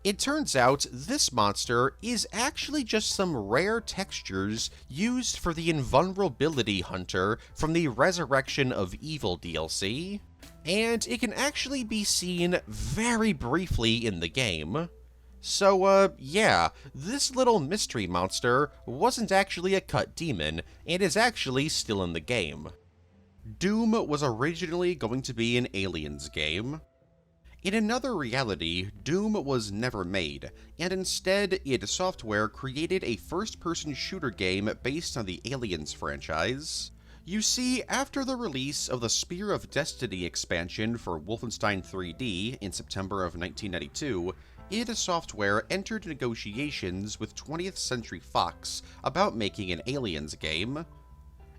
It turns out this monster is actually just some rare textures used for the Invulnerability Hunter from the Resurrection of Evil DLC, and it can actually be seen very briefly in the game. So, yeah, this little mystery monster wasn't actually a cut demon, and is actually still in the game. Doom was originally going to be an Aliens game. In another reality, Doom was never made, and instead id Software created a first-person shooter game based on the Aliens franchise. You see, after the release of the Spear of Destiny expansion for Wolfenstein 3D in September of 1992, id Software entered negotiations with 20th Century Fox about making an Aliens game.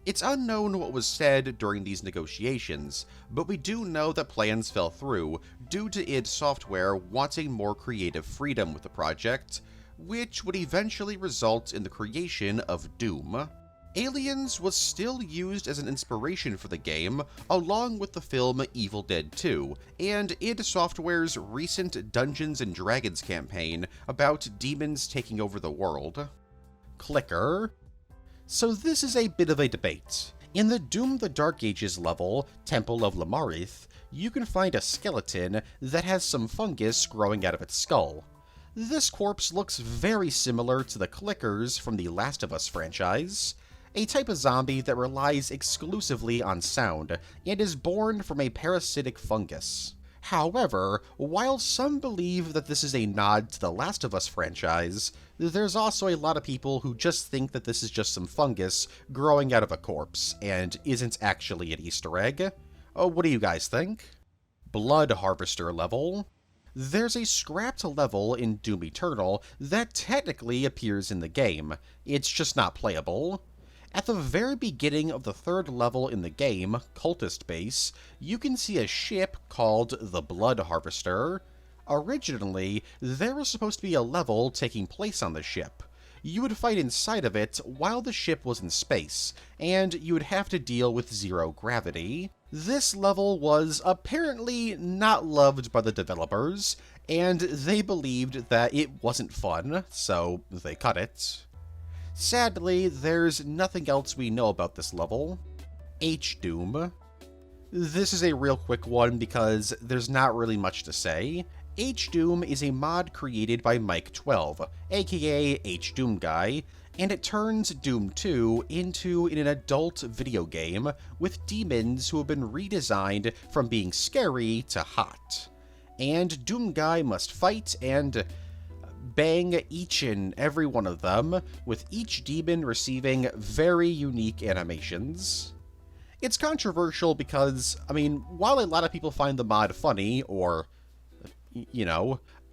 It's unknown what was said during these negotiations, but we do know that plans fell through due to id Software wanting more creative freedom with the project, which would eventually result in the creation of Doom. Aliens was still used as an inspiration for the game, along with the film Evil Dead 2, and id Software's recent Dungeons & Dragons campaign about demons taking over the world. Clicker. So this is a bit of a debate. In the Doom the Dark Ages level, Temple of Lamarith, you can find a skeleton that has some fungus growing out of its skull. This corpse looks very similar to the Clickers from the Last of Us franchise, a type of zombie that relies exclusively on sound and is born from a parasitic fungus. However, while some believe that this is a nod to the Last of Us franchise, there's also a lot of people who just think that this is just some fungus growing out of a corpse and isn't actually an Easter egg. What do you guys think? Blood Harvester level. There's a scrapped level in Doom Eternal that technically appears in the game. It's just not playable. At the very beginning of the third level in the game, Cultist Base, you can see a ship called the Blood Harvester. Originally, there was supposed to be a level taking place on the ship. You would fight inside of it while the ship was in space, and you would have to deal with zero gravity. This level was apparently not loved by the developers, and they believed that it wasn't fun, so they cut it. Sadly, there's nothing else we know about this level. H-Doom. This is a real quick one because there's not really much to say. H-Doom is a mod created by Mike12, aka H-Doom Guy, and it turns Doom 2 into an adult video game with demons who have been redesigned from being scary to hot. And Doom Guy must fight and bang each and every one of them, with each demon receiving very unique animations. It's controversial because, while a lot of people find the mod funny, or,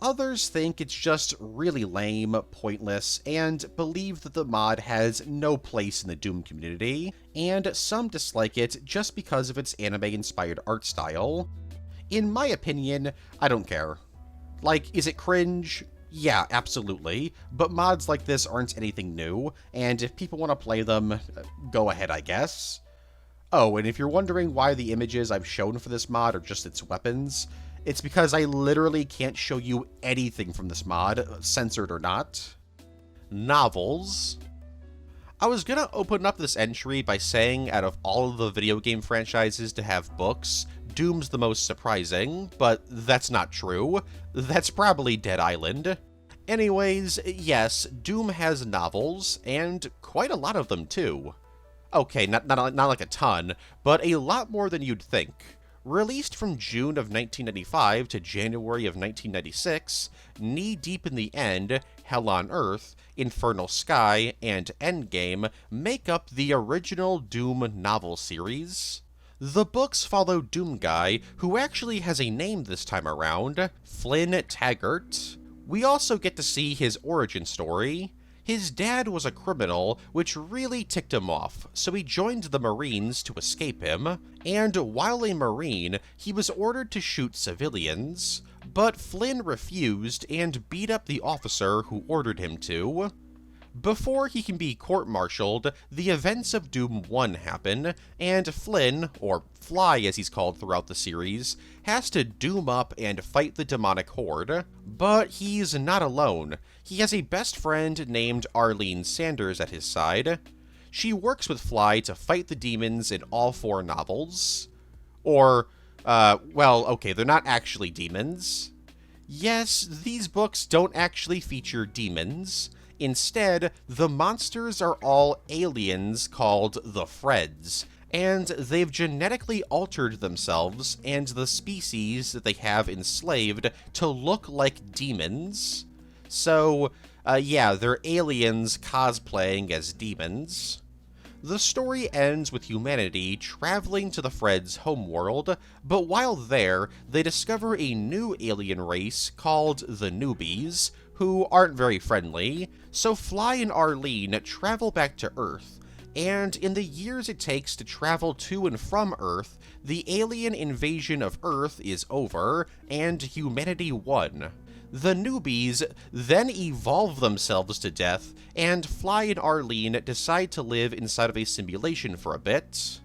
others think it's just really lame, pointless, and believe that the mod has no place in the Doom community, and some dislike it just because of its anime-inspired art style. In my opinion, I don't care. Is it cringe? Yeah, absolutely, but mods like this aren't anything new, and if people want to play them, go ahead, I guess. Oh, and if you're wondering why the images I've shown for this mod are just its weapons, it's because I literally can't show you anything from this mod, censored or not. Novels. I was gonna open up this entry by saying out of all of the video game franchises to have books, Doom's the most surprising, but that's not true. That's probably Dead Island. Anyways, yes, Doom has novels, and quite a lot of them too. Okay, not like a ton, but a lot more than you'd think. Released from June of 1995 to January of 1996, Knee Deep in the End, Hell on Earth, Infernal Sky, and Endgame make up the original Doom novel series. The books follow Doom Guy, who actually has a name this time around, Flynn Taggart. We also get to see his origin story. His dad was a criminal, which really ticked him off, so he joined the Marines to escape him, and while a Marine, he was ordered to shoot civilians, but Flynn refused and beat up the officer who ordered him to. Before he can be court-martialed, the events of Doom 1 happen, and Flynn, or Fly as he's called throughout the series, has to doom up and fight the demonic horde. But he's not alone. He has a best friend named Arlene Sanders at his side. She works with Fly to fight the demons in all 4 novels. Or, okay, they're not actually demons. Yes, these books don't actually feature demons. Instead, the monsters are all aliens called the Freds, and they've genetically altered themselves and the species that they have enslaved to look like demons. So, yeah, they're aliens cosplaying as demons. The story ends with humanity traveling to the Freds' homeworld, but while there, they discover a new alien race called the Newbies, who aren't very friendly, so Fly and Arlene travel back to Earth, and in the years it takes to travel to and from Earth, the alien invasion of Earth is over, and humanity won. The Newbies then evolve themselves to death, and Fly and Arlene decide to live inside of a simulation for a bit.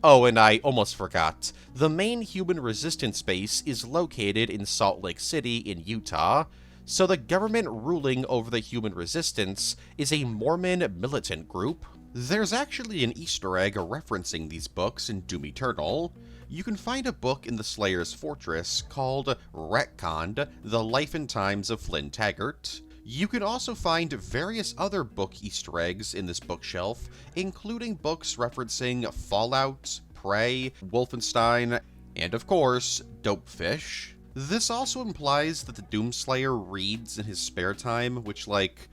Oh, and I almost forgot. The main human resistance base is located in Salt Lake City in Utah, so the government ruling over the human resistance is a Mormon militant group. There's actually an Easter egg referencing these books in Doom Eternal. you can find a book in the Slayer's Fortress called Retconned: The Life and Times of Flynn Taggart. You can also find various other book Easter eggs in this bookshelf, including books referencing Fallout, Prey, Wolfenstein, and of course, Dopefish. This also implies that the Doomslayer reads in his spare time, which, like,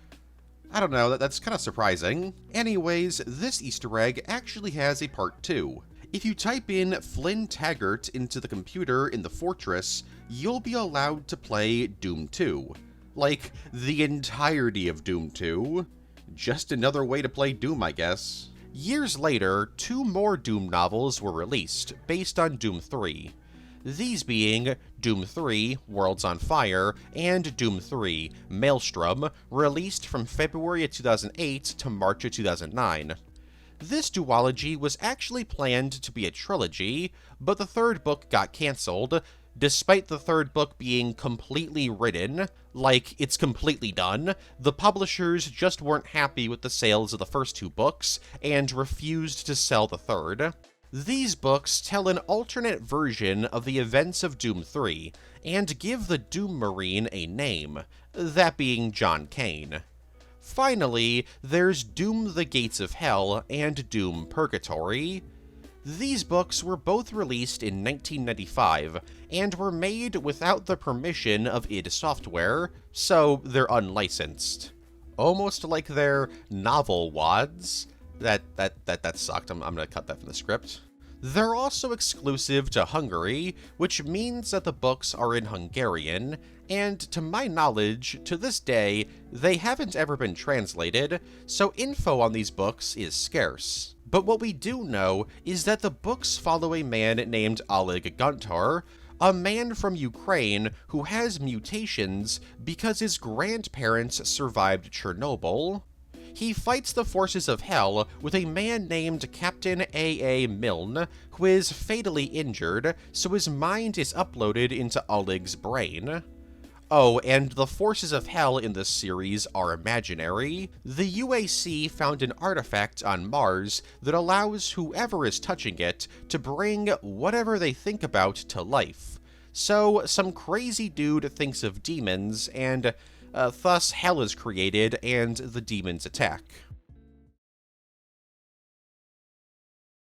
I don't know, that's kind of surprising. Anyways, this Easter egg actually has a part 2. If you type in Flynn Taggart into the computer in the Fortress, you'll be allowed to play Doom 2. Like, the entirety of Doom 2. Just another way to play Doom, I guess. Years later, 2 more Doom novels were released, based on Doom 3. These being Doom 3, Worlds on Fire, and Doom 3, Maelstrom, released from February of 2008 to March of 2009. This duology was actually planned to be a trilogy, but the 3rd book got cancelled, despite the 3rd book being completely written, like it's completely done. The publishers just weren't happy with the sales of the first 2 books, and refused to sell the 3rd. These books tell an alternate version of the events of Doom 3, and give the Doom Marine a name, that being John Kane. Finally, there's Doom: The Gates of Hell and Doom: Purgatory. These books were both released in 1995, and were made without the permission of id Software, so they're unlicensed. Almost like they're novel wads. That sucked. I'm gonna cut that from the script. They're also exclusive to Hungary, which means that the books are in Hungarian, and to my knowledge, to this day, they haven't ever been translated, so info on these books is scarce. But what we do know is that the books follow a man named Oleg Guntar, a man from Ukraine who has mutations because his grandparents survived Chernobyl. He fights the forces of hell with a man named Captain A.A. Milne, who is fatally injured, so his mind is uploaded into Oleg's brain. Oh, and the forces of hell in this series are imaginary. The UAC found an artifact on Mars that allows whoever is touching it to bring whatever they think about to life. So, some crazy dude thinks of demons, and thus hell is created and the demons attack.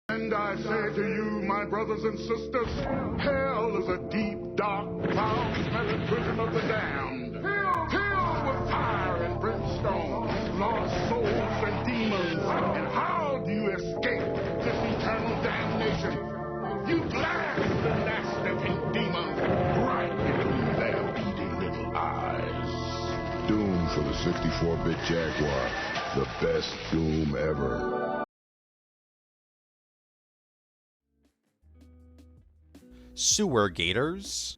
And I say to you, my brothers and sisters, hell is a deep, dark, foul-smelling prison of the damned, filled with fire and brimstone, lost souls and demons. And how do you escape this eternal damnation? You blast the nasty pink demons right between their beady little eyes. Doom for the 64-bit Jaguar, the best Doom ever. Sewer Gators.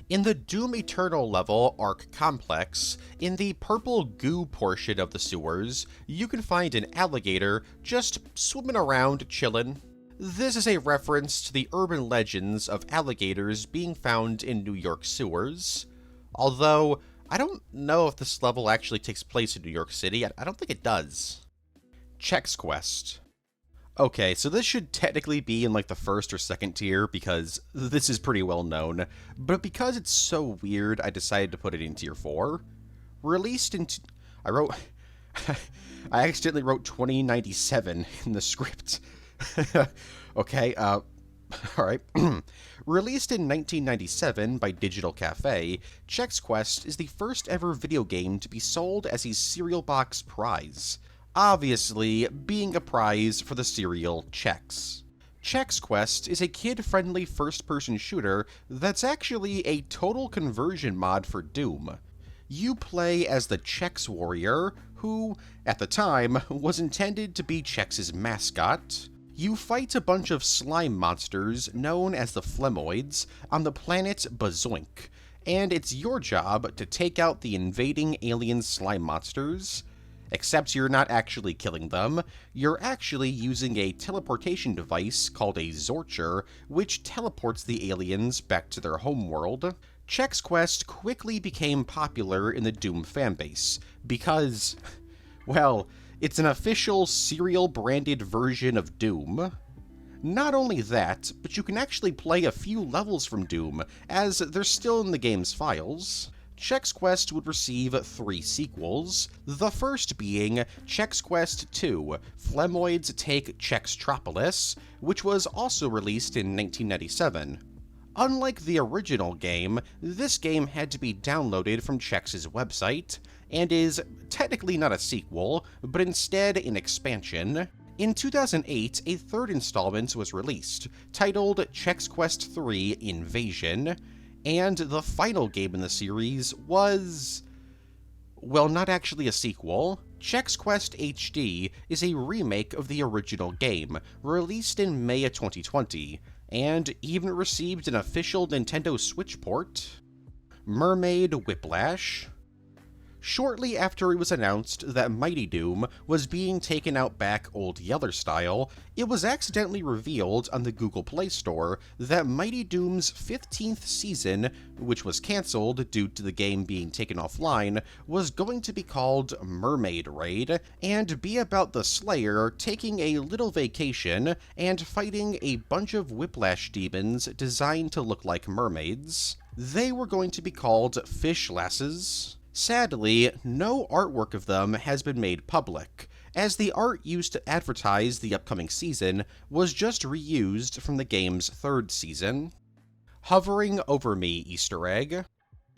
In the Doom Eternal level Ark Complex, in the purple goo portion of the sewers, you can find an alligator just swimming around chillin'. This is a reference to the urban legends of alligators being found in New York sewers. Although, I don't know if this level actually takes place in New York City. I don't think it does. Chex Quest. Okay, so this should technically be in like the 1st or 2nd tier because this is pretty well known, but because it's so weird, I decided to put it in tier 4. Released in... I accidentally wrote 2097 in the script. Okay, alright. Released in 1997 by Digital Cafe, Chex Quest is the first ever video game to be sold as a cereal box prize. Obviously, being a prize for the cereal Chex. Chex Quest is a kid-friendly first-person shooter that's actually a total conversion mod for Doom. You play as the Chex Warrior, who, at the time, was intended to be Chex's mascot. You fight a bunch of slime monsters known as the Phlemoids on the planet Bazoink, and it's your job to take out the invading alien slime monsters. Except you're not actually killing them, you're actually using a teleportation device called a Zorcher, which teleports the aliens back to their homeworld. Chex Quest quickly became popular in the Doom fanbase, because, well, it's an official cereal-branded version of Doom. Not only that, but you can actually play a few levels from Doom, as they're still in the game's files. Chex Quest would receive 3 sequels, the first being Chex Quest II, Flemoids Take Chextropolis, which was also released in 1997. Unlike the original game, this game had to be downloaded from Chex's website, and is technically not a sequel, but instead an expansion. In 2008, a third installment was released, titled Chex Quest III Invasion, and the final game in the series was, well, not actually a sequel. Chex Quest HD is a remake of the original game, released in May of 2020, and even received an official Nintendo Switch port. Mermaid Whiplash. Shortly after it was announced that Mighty Doom was being taken out back Old Yeller style, it was accidentally revealed on the Google Play Store that Mighty Doom's 15th season, which was cancelled due to the game being taken offline, was going to be called Mermaid Raid, and be about the Slayer taking a little vacation and fighting a bunch of Whiplash demons designed to look like mermaids. They were going to be called Fish Lasses. Sadly, no artwork of them has been made public, as the art used to advertise the upcoming season was just reused from the game's 3rd season. Hovering Over Me Easter egg.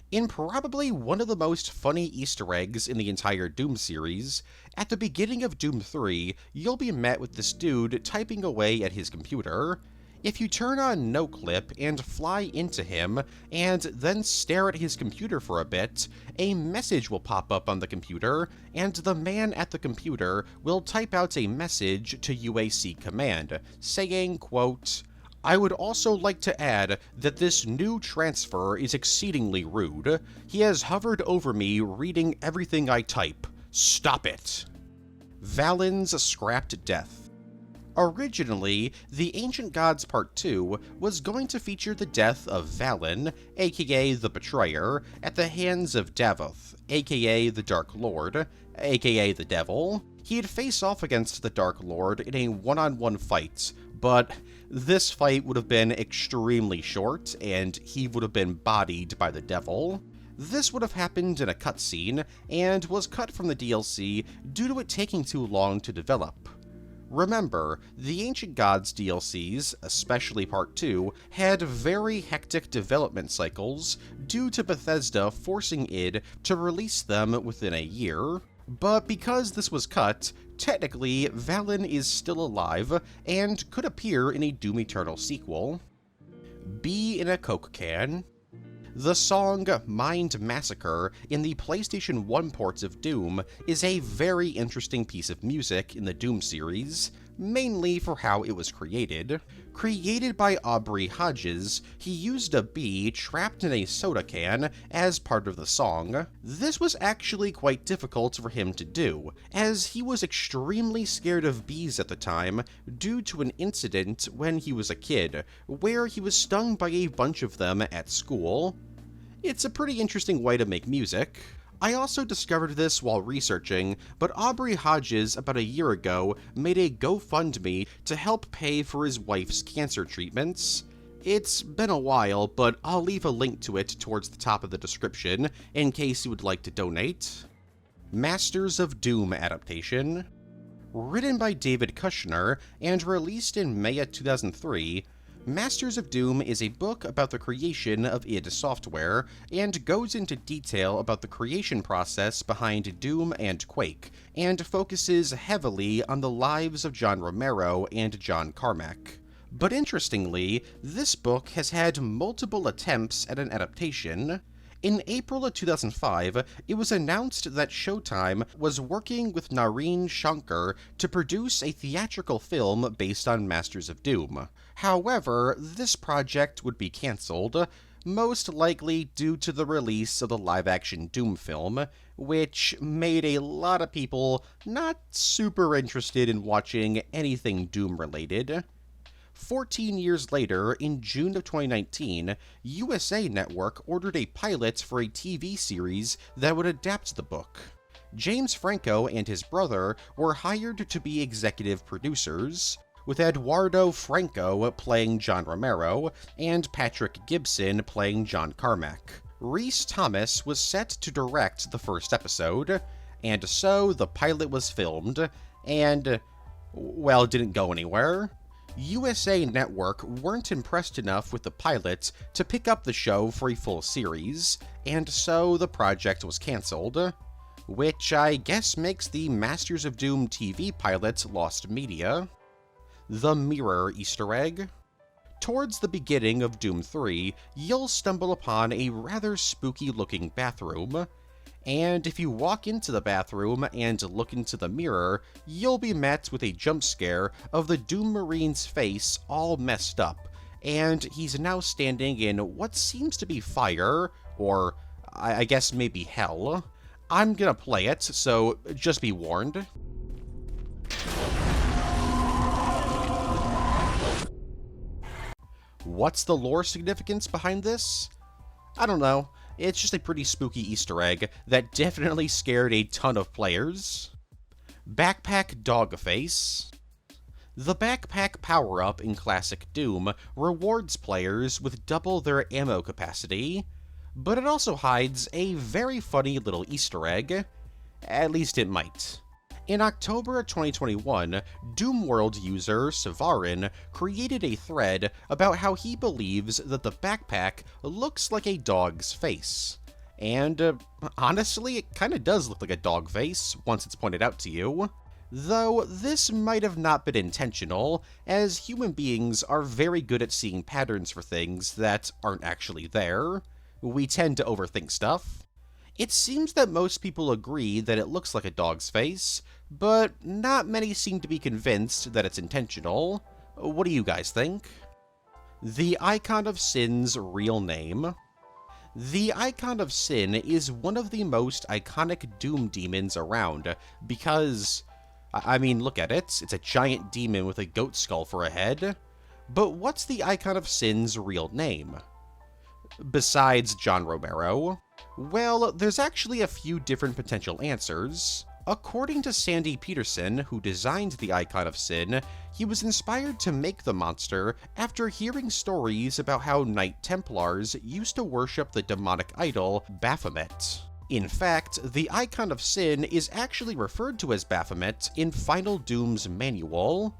In probably one of the most funny Easter eggs in the entire Doom series, at the beginning of Doom 3, you'll be met with this dude typing away at his computer. If you turn on NoClip and fly into him, and then stare at his computer for a bit, a message will pop up on the computer, and the man at the computer will type out a message to UAC Command, saying, quote, "I would also like to add that this new transfer is exceedingly rude. He has hovered over me reading everything I type. Stop it." Valen's Scrapped Death. Originally, The Ancient Gods Part 2 was going to feature the death of Valen, aka the Betrayer, at the hands of Davoth, aka the Dark Lord, aka the Devil. He'd face off against the Dark Lord in a one-on-one fight, but this fight would have been extremely short, and he would have been bodied by the Devil. This would have happened in a cutscene, and was cut from the DLC due to it taking too long to develop. Remember, the Ancient Gods DLCs, especially Part 2, had very hectic development cycles due to Bethesda forcing id to release them within a year. But because this was cut, technically Valen is still alive and could appear in a Doom Eternal sequel. Bee in a Coke Can. The song Mind Massacre in the PlayStation 1 ports of Doom is a very interesting piece of music in the Doom series, mainly for how it was created. Created by Aubrey Hodges, he used a bee trapped in a soda can as part of the song. This was actually quite difficult for him to do, as he was extremely scared of bees at the time due to an incident when he was a kid, where he was stung by a bunch of them at school. It's a pretty interesting way to make music. I also discovered this while researching, but Aubrey Hodges about a year ago made a GoFundMe to help pay for his wife's cancer treatments. It's been a while, but I'll leave a link to it towards the top of the description in case you would like to donate. Masters of Doom adaptation. Written by David Kushner and released in May of 2003, Masters of Doom is a book about the creation of id Software, and goes into detail about the creation process behind Doom and Quake, and focuses heavily on the lives of John Romero and John Carmack. But interestingly, this book has had multiple attempts at an adaptation. In April of 2005, it was announced that Showtime was working with Nareen Shankar to produce a theatrical film based on Masters of Doom. However, this project would be cancelled, most likely due to the release of the live-action Doom film, which made a lot of people not super interested in watching anything Doom-related. 14 years later, in June of 2019, USA Network ordered a pilot for a TV series that would adapt the book. James Franco and his brother were hired to be executive producers. with Eduardo Franco playing John Romero and Patrick Gibson playing John Carmack. Rhys Thomas was set to direct the first episode, and so the pilot was filmed, and, well, didn't go anywhere. USA Network weren't impressed enough with the pilot to pick up the show for a full series, and so the project was cancelled, which I guess makes the Masters of Doom TV pilot lost media. The Mirror Easter egg. Towards the beginning of Doom 3, you'll stumble upon a rather spooky-looking bathroom, and if you walk into the bathroom and look into the mirror, you'll be met with a jump scare of the Doom Marine's face all messed up, and he's now standing in what seems to be fire, or I guess maybe hell. I'm gonna play it, so just be warned. What's the lore significance behind this? I don't know. It's just a pretty spooky Easter egg that definitely scared a ton of players. Backpack Dogface. The backpack power-up in classic Doom rewards players with double their ammo capacity, but it also hides a very funny little Easter egg. At least it might. In October 2021, Doom World user Savarin created a thread about how he believes that the backpack looks like a dog's face. And honestly, it kinda does look like a dog face once it's pointed out to you. Though this might have not been intentional, as human beings are very good at seeing patterns for things that aren't actually there. We tend to overthink stuff. It seems that most people agree that it looks like a dog's face, but not many seem to be convinced that it's intentional. What do you guys think? The Icon of Sin's real name. The Icon of Sin is one of the most iconic Doom demons around, because, I mean, look at it, it's a giant demon with a goat skull for a head. But what's the Icon of Sin's real name? Besides John Romero? Well, there's actually a few different potential answers. According to Sandy Peterson, who designed the Icon of Sin, he was inspired to make the monster after hearing stories about how Knight Templars used to worship the demonic idol Baphomet. In fact, the Icon of Sin is actually referred to as Baphomet in Final Doom's manual,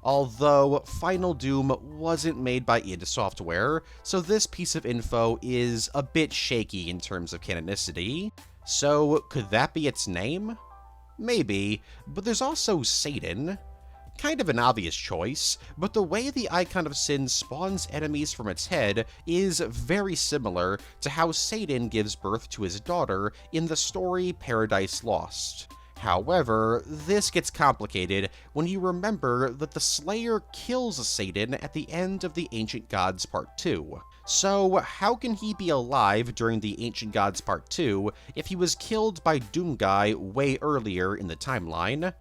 although Final Doom wasn't made by id Software, so this piece of info is a bit shaky in terms of canonicity. So could that be its name? Maybe, but there's also Satan. Kind of an obvious choice, but the way the Icon of Sin spawns enemies from its head is very similar to how Satan gives birth to his daughter in the story Paradise Lost. However, this gets complicated when you remember that the Slayer kills Satan at the end of the Ancient Gods Part 2. So, how can he be alive during the Ancient Gods Part 2 if he was killed by Doomguy way earlier in the timeline?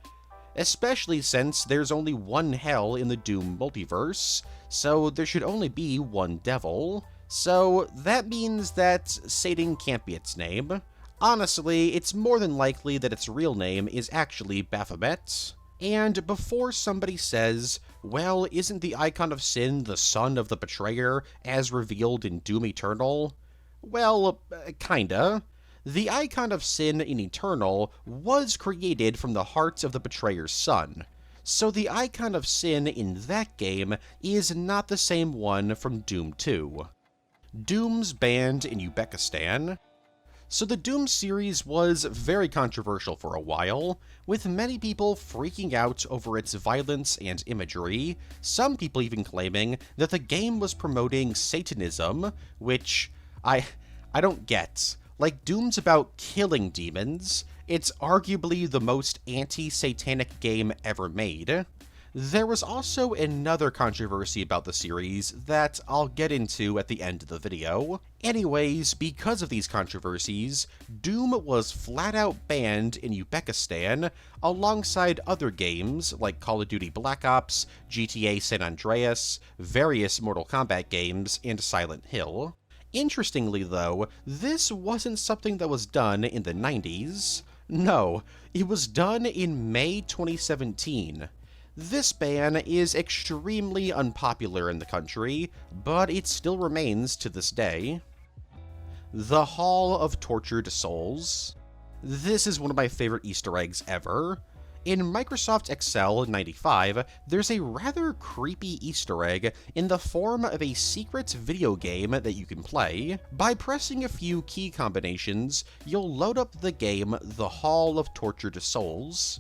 Especially since there's only one hell in the Doom multiverse, so there should only be one devil. So, that means that Satan can't be its name. Honestly, it's more than likely that its real name is actually Baphomet. And before somebody says, well, isn't the Icon of Sin the son of the Betrayer, as revealed in Doom Eternal? Well, kinda. The Icon of Sin in Eternal was created from the heart of the Betrayer's son, so the Icon of Sin in that game is not the same one from Doom 2. Doom's banned in Uzbekistan. So the Doom series was very controversial for a while, with many people freaking out over its violence and imagery, some people even claiming that the game was promoting Satanism, which I don't get. Like, Doom's about killing demons. It's arguably the most anti-satanic game ever made. There was also another controversy about the series that I'll get into at the end of the video. Anyways, because of these controversies, Doom was flat out banned in Uzbekistan, alongside other games like Call of Duty Black Ops, GTA San Andreas, various Mortal Kombat games, and Silent Hill. Interestingly though, this wasn't something that was done in the 90s. No, it was done in May 2017. This ban is extremely unpopular in the country, but it still remains to this day. The Hall of Tortured Souls. This is one of my favorite Easter eggs ever. In Microsoft Excel 95, there's a rather creepy Easter egg in the form of a secret video game that you can play. By pressing a few key combinations, you'll load up the game The Hall of Tortured Souls.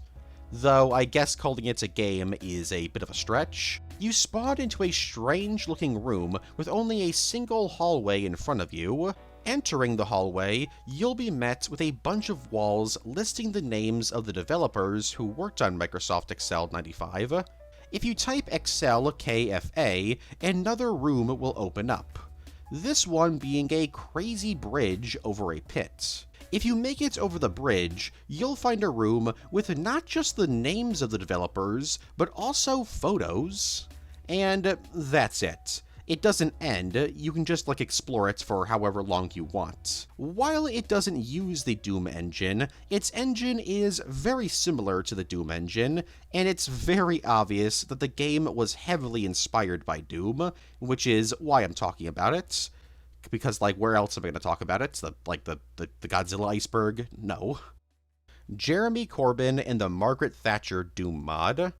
Though I guess calling it a game is a bit of a stretch. You spawn into a strange-looking room with only a single hallway in front of you. Entering the hallway, you'll be met with a bunch of walls listing the names of the developers who worked on Microsoft Excel 95. If you type Excel KFA, another room will open up, this one being a crazy bridge over a pit. If you make it over the bridge, you'll find a room with not just the names of the developers, but also photos. And that's it. It doesn't end, you can just explore it for however long you want. While it doesn't use the Doom engine, its engine is very similar to the Doom engine, and it's very obvious that the game was heavily inspired by Doom, which is why I'm talking about it. Because, where else am I going to talk about it? The Godzilla iceberg? No. Jeremy Corbyn and the Margaret Thatcher Doom mod.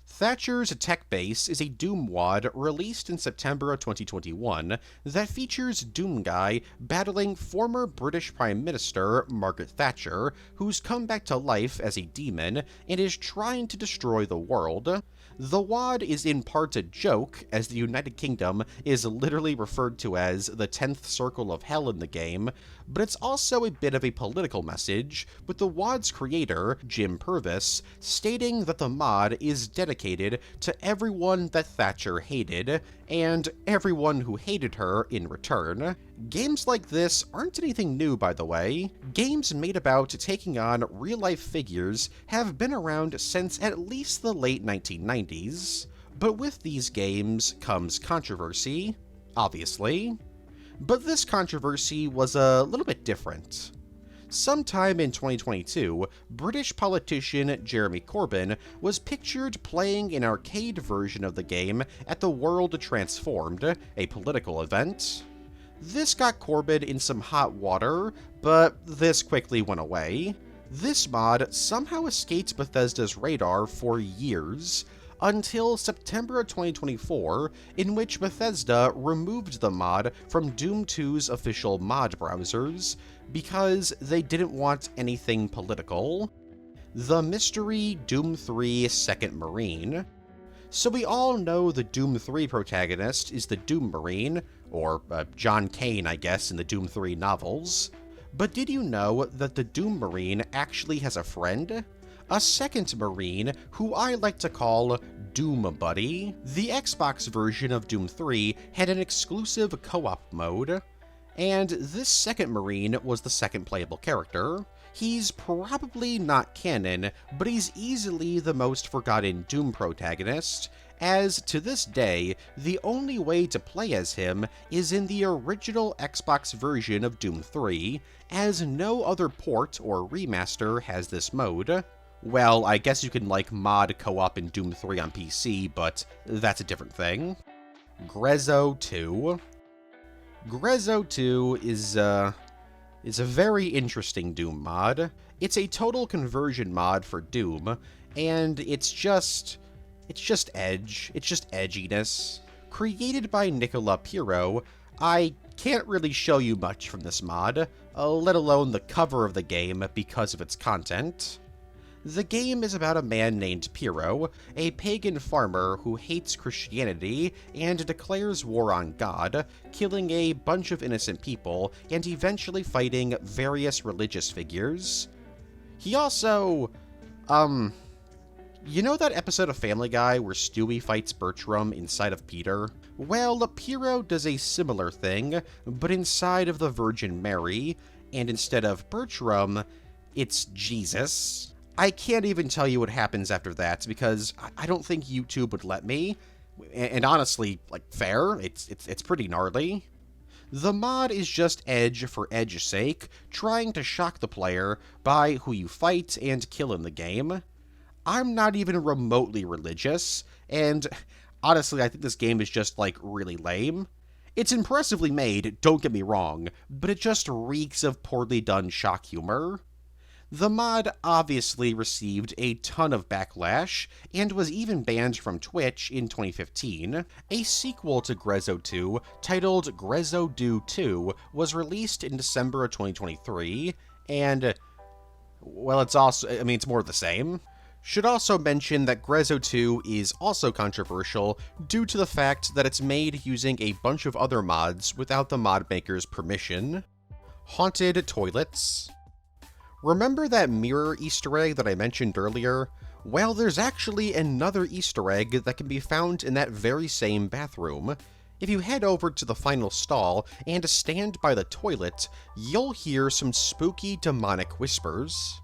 Thatcher's Tech Base is a Doom WOD released in September of 2021 that features Doom Guy battling former British Prime Minister Margaret Thatcher, who's come back to life as a demon and is trying to destroy the world. The WOD is in part a joke, as the United Kingdom is literally referred to as the 10th Circle of Hell in the game, but it's also a bit of a political message, with the WOD's creator, Jim Purvis, stating that the mod is dedicated to everyone that Thatcher hated, and everyone who hated her in return. Games like this aren't anything new, by the way. Games made about taking on real-life figures have been around since at least the late 1990s. But with these games comes controversy, obviously. But this controversy was a little bit different. Sometime in 2022, British politician Jeremy Corbyn was pictured playing an arcade version of the game at the World Transformed, a political event. This got Corbyn in some hot water, but this quickly went away. This mod somehow escaped Bethesda's radar for years, until September of 2024, in which Bethesda removed the mod from Doom 2's official mod browsers, because they didn't want anything political. The mystery Doom 3 Second Marine. So we all know the Doom 3 protagonist is the Doom Marine, or John Kane, I guess, in the Doom 3 novels. But did you know that the Doom Marine actually has a friend? A second Marine, who I like to call Doom Buddy. The Xbox version of Doom 3 had an exclusive co-op mode, and this second Marine was the second playable character. He's probably not canon, but he's easily the most forgotten Doom protagonist, as to this day, the only way to play as him is in the original Xbox version of Doom 3, as no other port or remaster has this mode. Well, I guess you can mod co-op in Doom 3 on PC, but that's a different thing. Grezzo 2. Grezzo 2 is a very interesting Doom mod. It's a total conversion mod for Doom, and it's just edge. It's just edginess. Created by Nicola Piro, I can't really show you much from this mod, let alone the cover of the game because of its content. The game is about a man named Piro, a pagan farmer who hates Christianity and declares war on God, killing a bunch of innocent people and eventually fighting various religious figures. He also, you know that episode of Family Guy where Stewie fights Bertram inside of Peter? Well, Piro does a similar thing, but inside of the Virgin Mary, and instead of Bertram, it's Jesus. I can't even tell you what happens after that, because I don't think YouTube would let me. And honestly, fair, it's pretty gnarly. The mod is just edge for edge's sake, trying to shock the player by who you fight and kill in the game. I'm not even remotely religious, and honestly, I think this game is just, like, really lame. It's impressively made, don't get me wrong, but it just reeks of poorly done shock humor. The mod obviously received a ton of backlash, and was even banned from Twitch in 2015. A sequel to Grezzo 2, titled Grezzo Do 2, was released in December of 2023, and, well, it's more of the same. Should also mention that Grezzo 2 is also controversial due to the fact that it's made using a bunch of other mods without the mod maker's permission. Haunted toilets. Remember that mirror Easter egg that I mentioned earlier? Well, there's actually another Easter egg that can be found in that very same bathroom. If you head over to the final stall and stand by the toilet, you'll hear some spooky demonic whispers.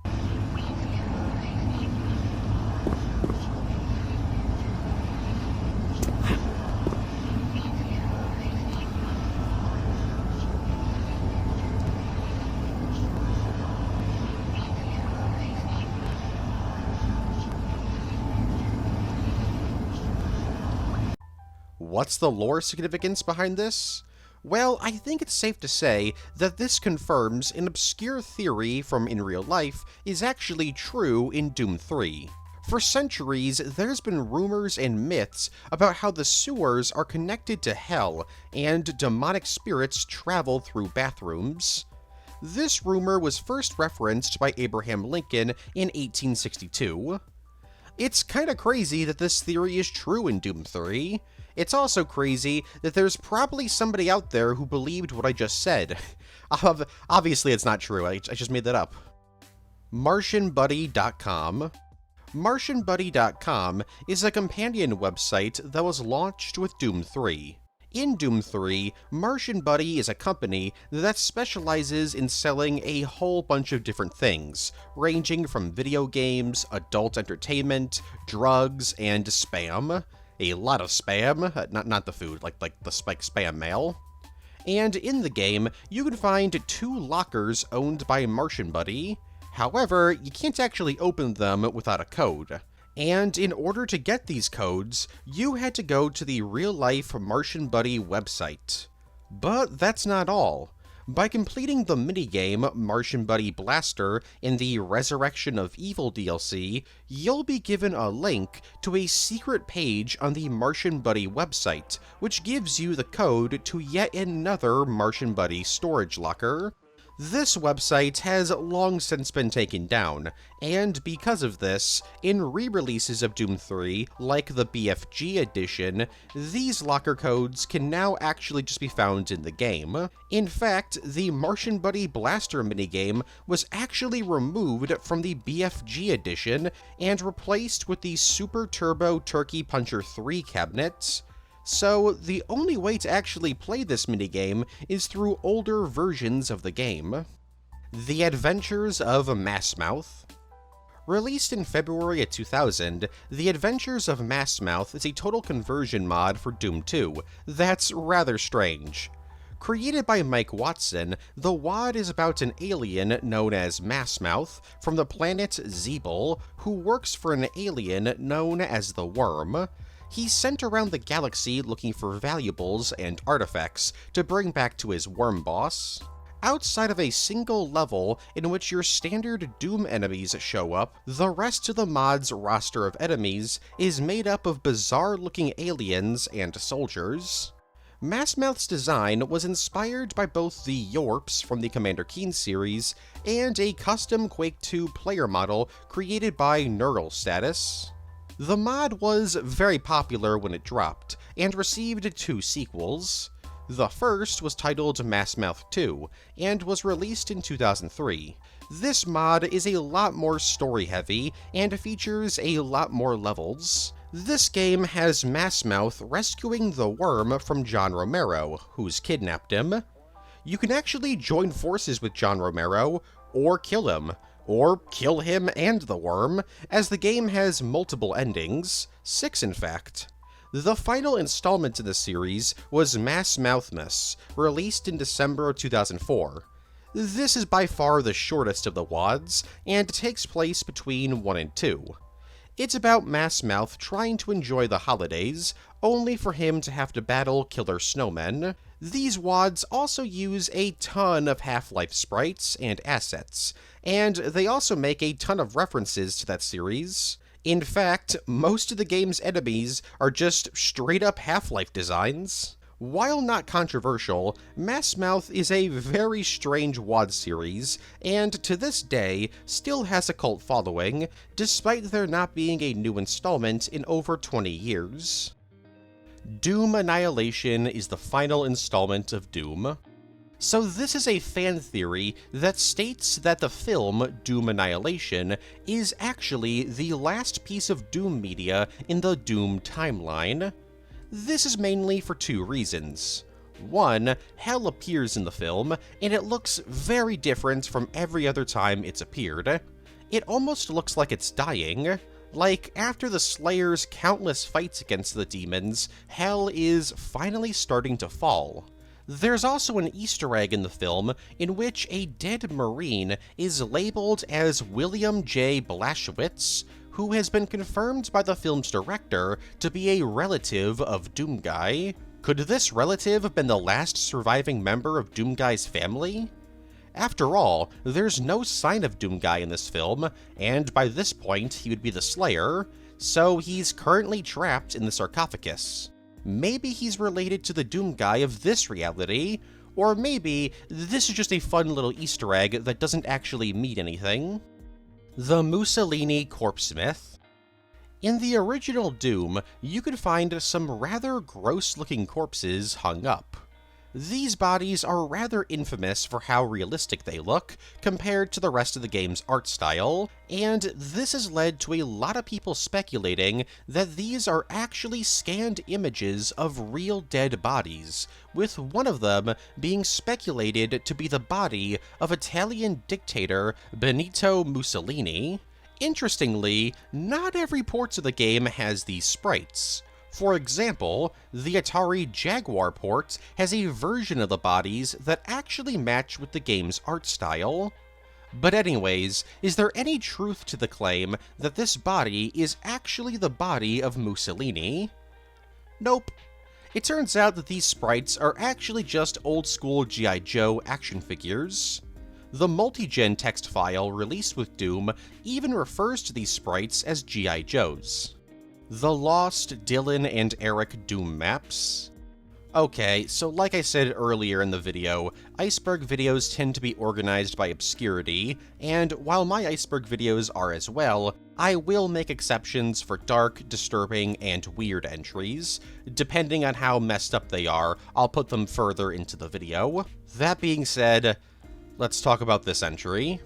What's the lore significance behind this? Well, I think it's safe to say that this confirms an obscure theory from in real life is actually true in Doom 3. For centuries, there's been rumors and myths about how the sewers are connected to hell and demonic spirits travel through bathrooms. This rumor was first referenced by Abraham Lincoln in 1862. It's kinda crazy that this theory is true in Doom 3. It's also crazy that there's probably somebody out there who believed what I just said. Obviously it's not true, I just made that up. MartianBuddy.com. MartianBuddy.com is a companion website that was launched with Doom 3. In Doom 3, Martian Buddy is a company that specializes in selling a whole bunch of different things, ranging from video games, adult entertainment, drugs, and spam. A lot of spam, not the food, like the spam mail. And in the game, you can find 2 lockers owned by Martian Buddy. However, you can't actually open them without a code. And in order to get these codes, you had to go to the real-life Martian Buddy website. But that's not all. By completing the minigame Martian Buddy Blaster in the Resurrection of Evil DLC, you'll be given a link to a secret page on the Martian Buddy website, which gives you the code to yet another Martian Buddy storage locker. This website has long since been taken down, and because of this, in re-releases of Doom 3, like the BFG edition, these locker codes can now actually just be found in the game. In fact, the Martian Buddy Blaster minigame was actually removed from the BFG edition and replaced with the Super Turbo Turkey Puncher 3 cabinet. So the only way to actually play this minigame is through older versions of the game. The Adventures of Massmouth. Released in February of 2000, The Adventures of Massmouth is a total conversion mod for Doom 2 that's rather strange. Created by Mike Watson, the WAD is about an alien known as Massmouth from the planet Zeeble, who works for an alien known as the Worm. He's sent around the galaxy looking for valuables and artifacts to bring back to his worm boss. Outside of a single level in which your standard Doom enemies show up, the rest of the mod's roster of enemies is made up of bizarre-looking aliens and soldiers. Massmouth's design was inspired by both the Yorps from the Commander Keen series and a custom Quake 2 player model created by Neural Status. The mod was very popular when it dropped, and received 2 sequels. The first was titled Massmouth 2, and was released in 2003. This mod is a lot more story-heavy, and features a lot more levels. This game has Massmouth rescuing the Worm from John Romero, who's kidnapped him. You can actually join forces with John Romero, or kill him and the Worm, as the game has multiple endings, 6 in fact. The final installment in the series was Massmouthmas, released in December of 2004. This is by far the shortest of the WADs, and takes place between 1 and 2. It's about Mouth trying to enjoy the holidays, only for him to have to battle killer snowmen. These WADs also use a ton of Half-Life sprites and assets, and they also make a ton of references to that series. In fact, most of the game's enemies are just straight-up Half-Life designs. While not controversial, Mouth is a very strange WAD series, and to this day, still has a cult following, despite there not being a new installment in over 20 years. Doom Annihilation is the final installment of Doom. So this is a fan theory that states that the film Doom Annihilation is actually the last piece of Doom media in the Doom timeline. This is mainly for two reasons. One, Hell appears in the film, and it looks very different from every other time it's appeared. It almost looks like it's dying. Like, after the Slayer's countless fights against the demons, Hell is finally starting to fall. There's also an Easter egg in the film in which a dead Marine is labeled as William J. Blazkowicz, who has been confirmed by the film's director to be a relative of Doomguy. Could this relative have been the last surviving member of Doomguy's family? After all, there's no sign of Doomguy in this film, and by this point he would be the Slayer, so he's currently trapped in the sarcophagus. Maybe he's related to the Doomguy of this reality, or maybe this is just a fun little Easter egg that doesn't actually mean anything. The Mussolini Corpse Myth. In the original Doom, you could find some rather gross-looking corpses hung up. These bodies are rather infamous for how realistic they look compared to the rest of the game's art style, and this has led to a lot of people speculating that these are actually scanned images of real dead bodies, with one of them being speculated to be the body of Italian dictator Benito Mussolini. Interestingly, not every port of the game has these sprites. For example, the Atari Jaguar port has a version of the bodies that actually match with the game's art style. But anyways, is there any truth to the claim that this body is actually the body of Mussolini? Nope. It turns out that these sprites are actually just old-school G.I. Joe action figures. The multi-gen text file released with Doom even refers to these sprites as G.I. Joes. The Lost Dylan and Eric Doom maps. Okay, so like I said earlier in the video, Iceberg videos tend to be organized by obscurity, and while my Iceberg videos are as well, I will make exceptions for dark, disturbing, and weird entries. Depending on how messed up they are, I'll put them further into the video. That being said, let's talk about this entry.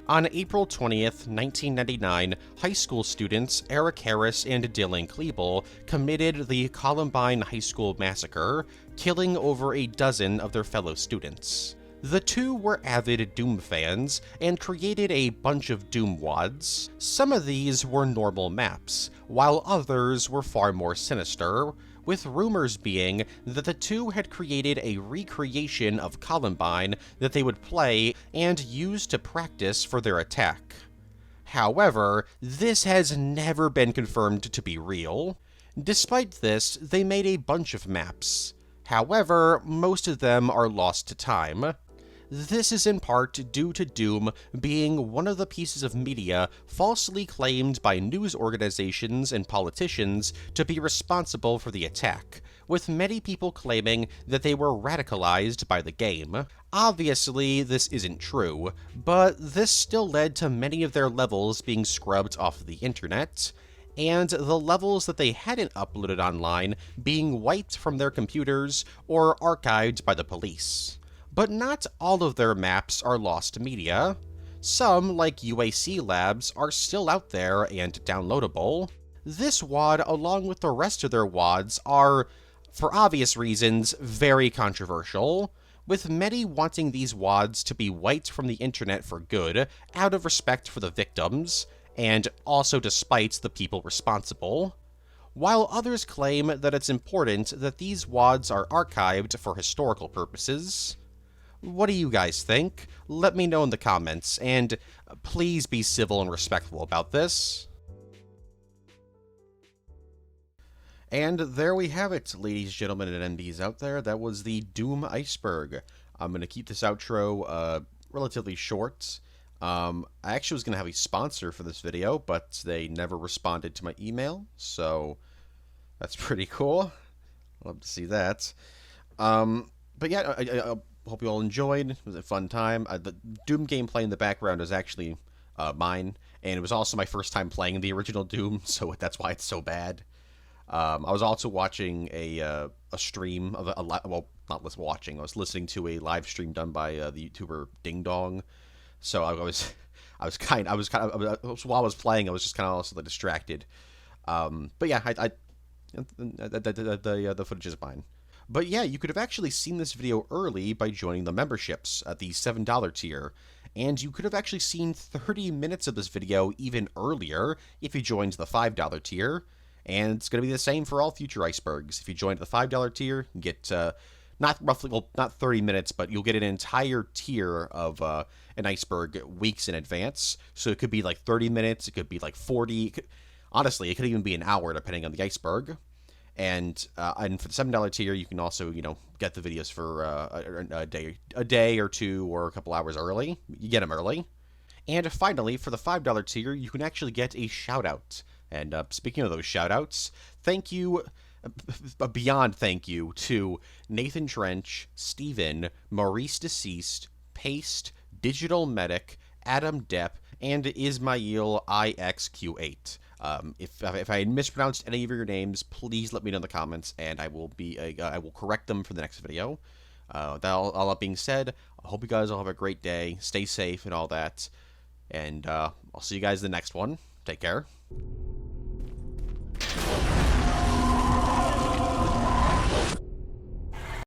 On April 20th, 1999, high school students Eric Harris and Dylan Klebel committed the Columbine High School massacre, killing over a dozen of their fellow students. The two were avid Doom fans and created a bunch of Doom WADs. Some of these were normal maps, while others were far more sinister, with rumors being that the two had created a recreation of Columbine that they would play and use to practice for their attack. However, this has never been confirmed to be real. Despite this, they made a bunch of maps. However, most of them are lost to time. This is in part due to Doom being one of the pieces of media falsely claimed by news organizations and politicians to be responsible for the attack, with many people claiming that they were radicalized by the game. Obviously, this isn't true, but this still led to many of their levels being scrubbed off the internet, and the levels that they hadn't uploaded online being wiped from their computers or archived by the police. But not all of their maps are lost media. Some, like UAC Labs, are still out there and downloadable. This WAD, along with the rest of their WADs, are, for obvious reasons, very controversial, with many wanting these WADs to be wiped from the internet for good, out of respect for the victims, and also despite the people responsible, while others claim that it's important that these WADs are archived for historical purposes. What do you guys think? Let me know in the comments, and please be civil and respectful about this. And there we have it, ladies, gentlemen, and MDs out there. That was the Doom Iceberg. I'm going to keep this outro relatively short. I actually was going to have a sponsor for this video, but they never responded to my email, so that's pretty cool. Love to see that. But yeah, I hope you all enjoyed. It was a fun time. The Doom gameplay in the background is actually mine, and it was also my first time playing the original Doom, so that's why it's so bad. I was also watching a stream of well, not watching. I was listening to a live stream done by the YouTuber Ding Dong. So while I was playing, I was just kind of also distracted. But yeah, the footage is mine. But yeah, you could have actually seen this video early by joining the memberships at the $7 tier, and you could have actually seen 30 minutes of this video even earlier if you joined the $5 tier. And it's going to be the same for all future Icebergs. If you join the $5 tier, you get not 30 minutes, but you'll get an entire tier of an Iceberg weeks in advance. So it could be like 30 minutes, it could be like 40. Honestly, it could even be an hour depending on the Iceberg. And for the $7 tier, you can also, get the videos for a day or two or a couple hours early. You get them early. And finally, for the $5 tier, you can actually get a shout-out. And speaking of those shout-outs, thank you, beyond thank you, to Nathan Trench, Steven, Maurice Deceased, Paste, Digital Medic, Adam Depp, and Ismail IXQ8. If I mispronounced any of your names, please let me know in the comments, and I will correct them for the next video. All that being said, I hope you guys all have a great day, stay safe, and all that. And I'll see you guys in the next one. Take care.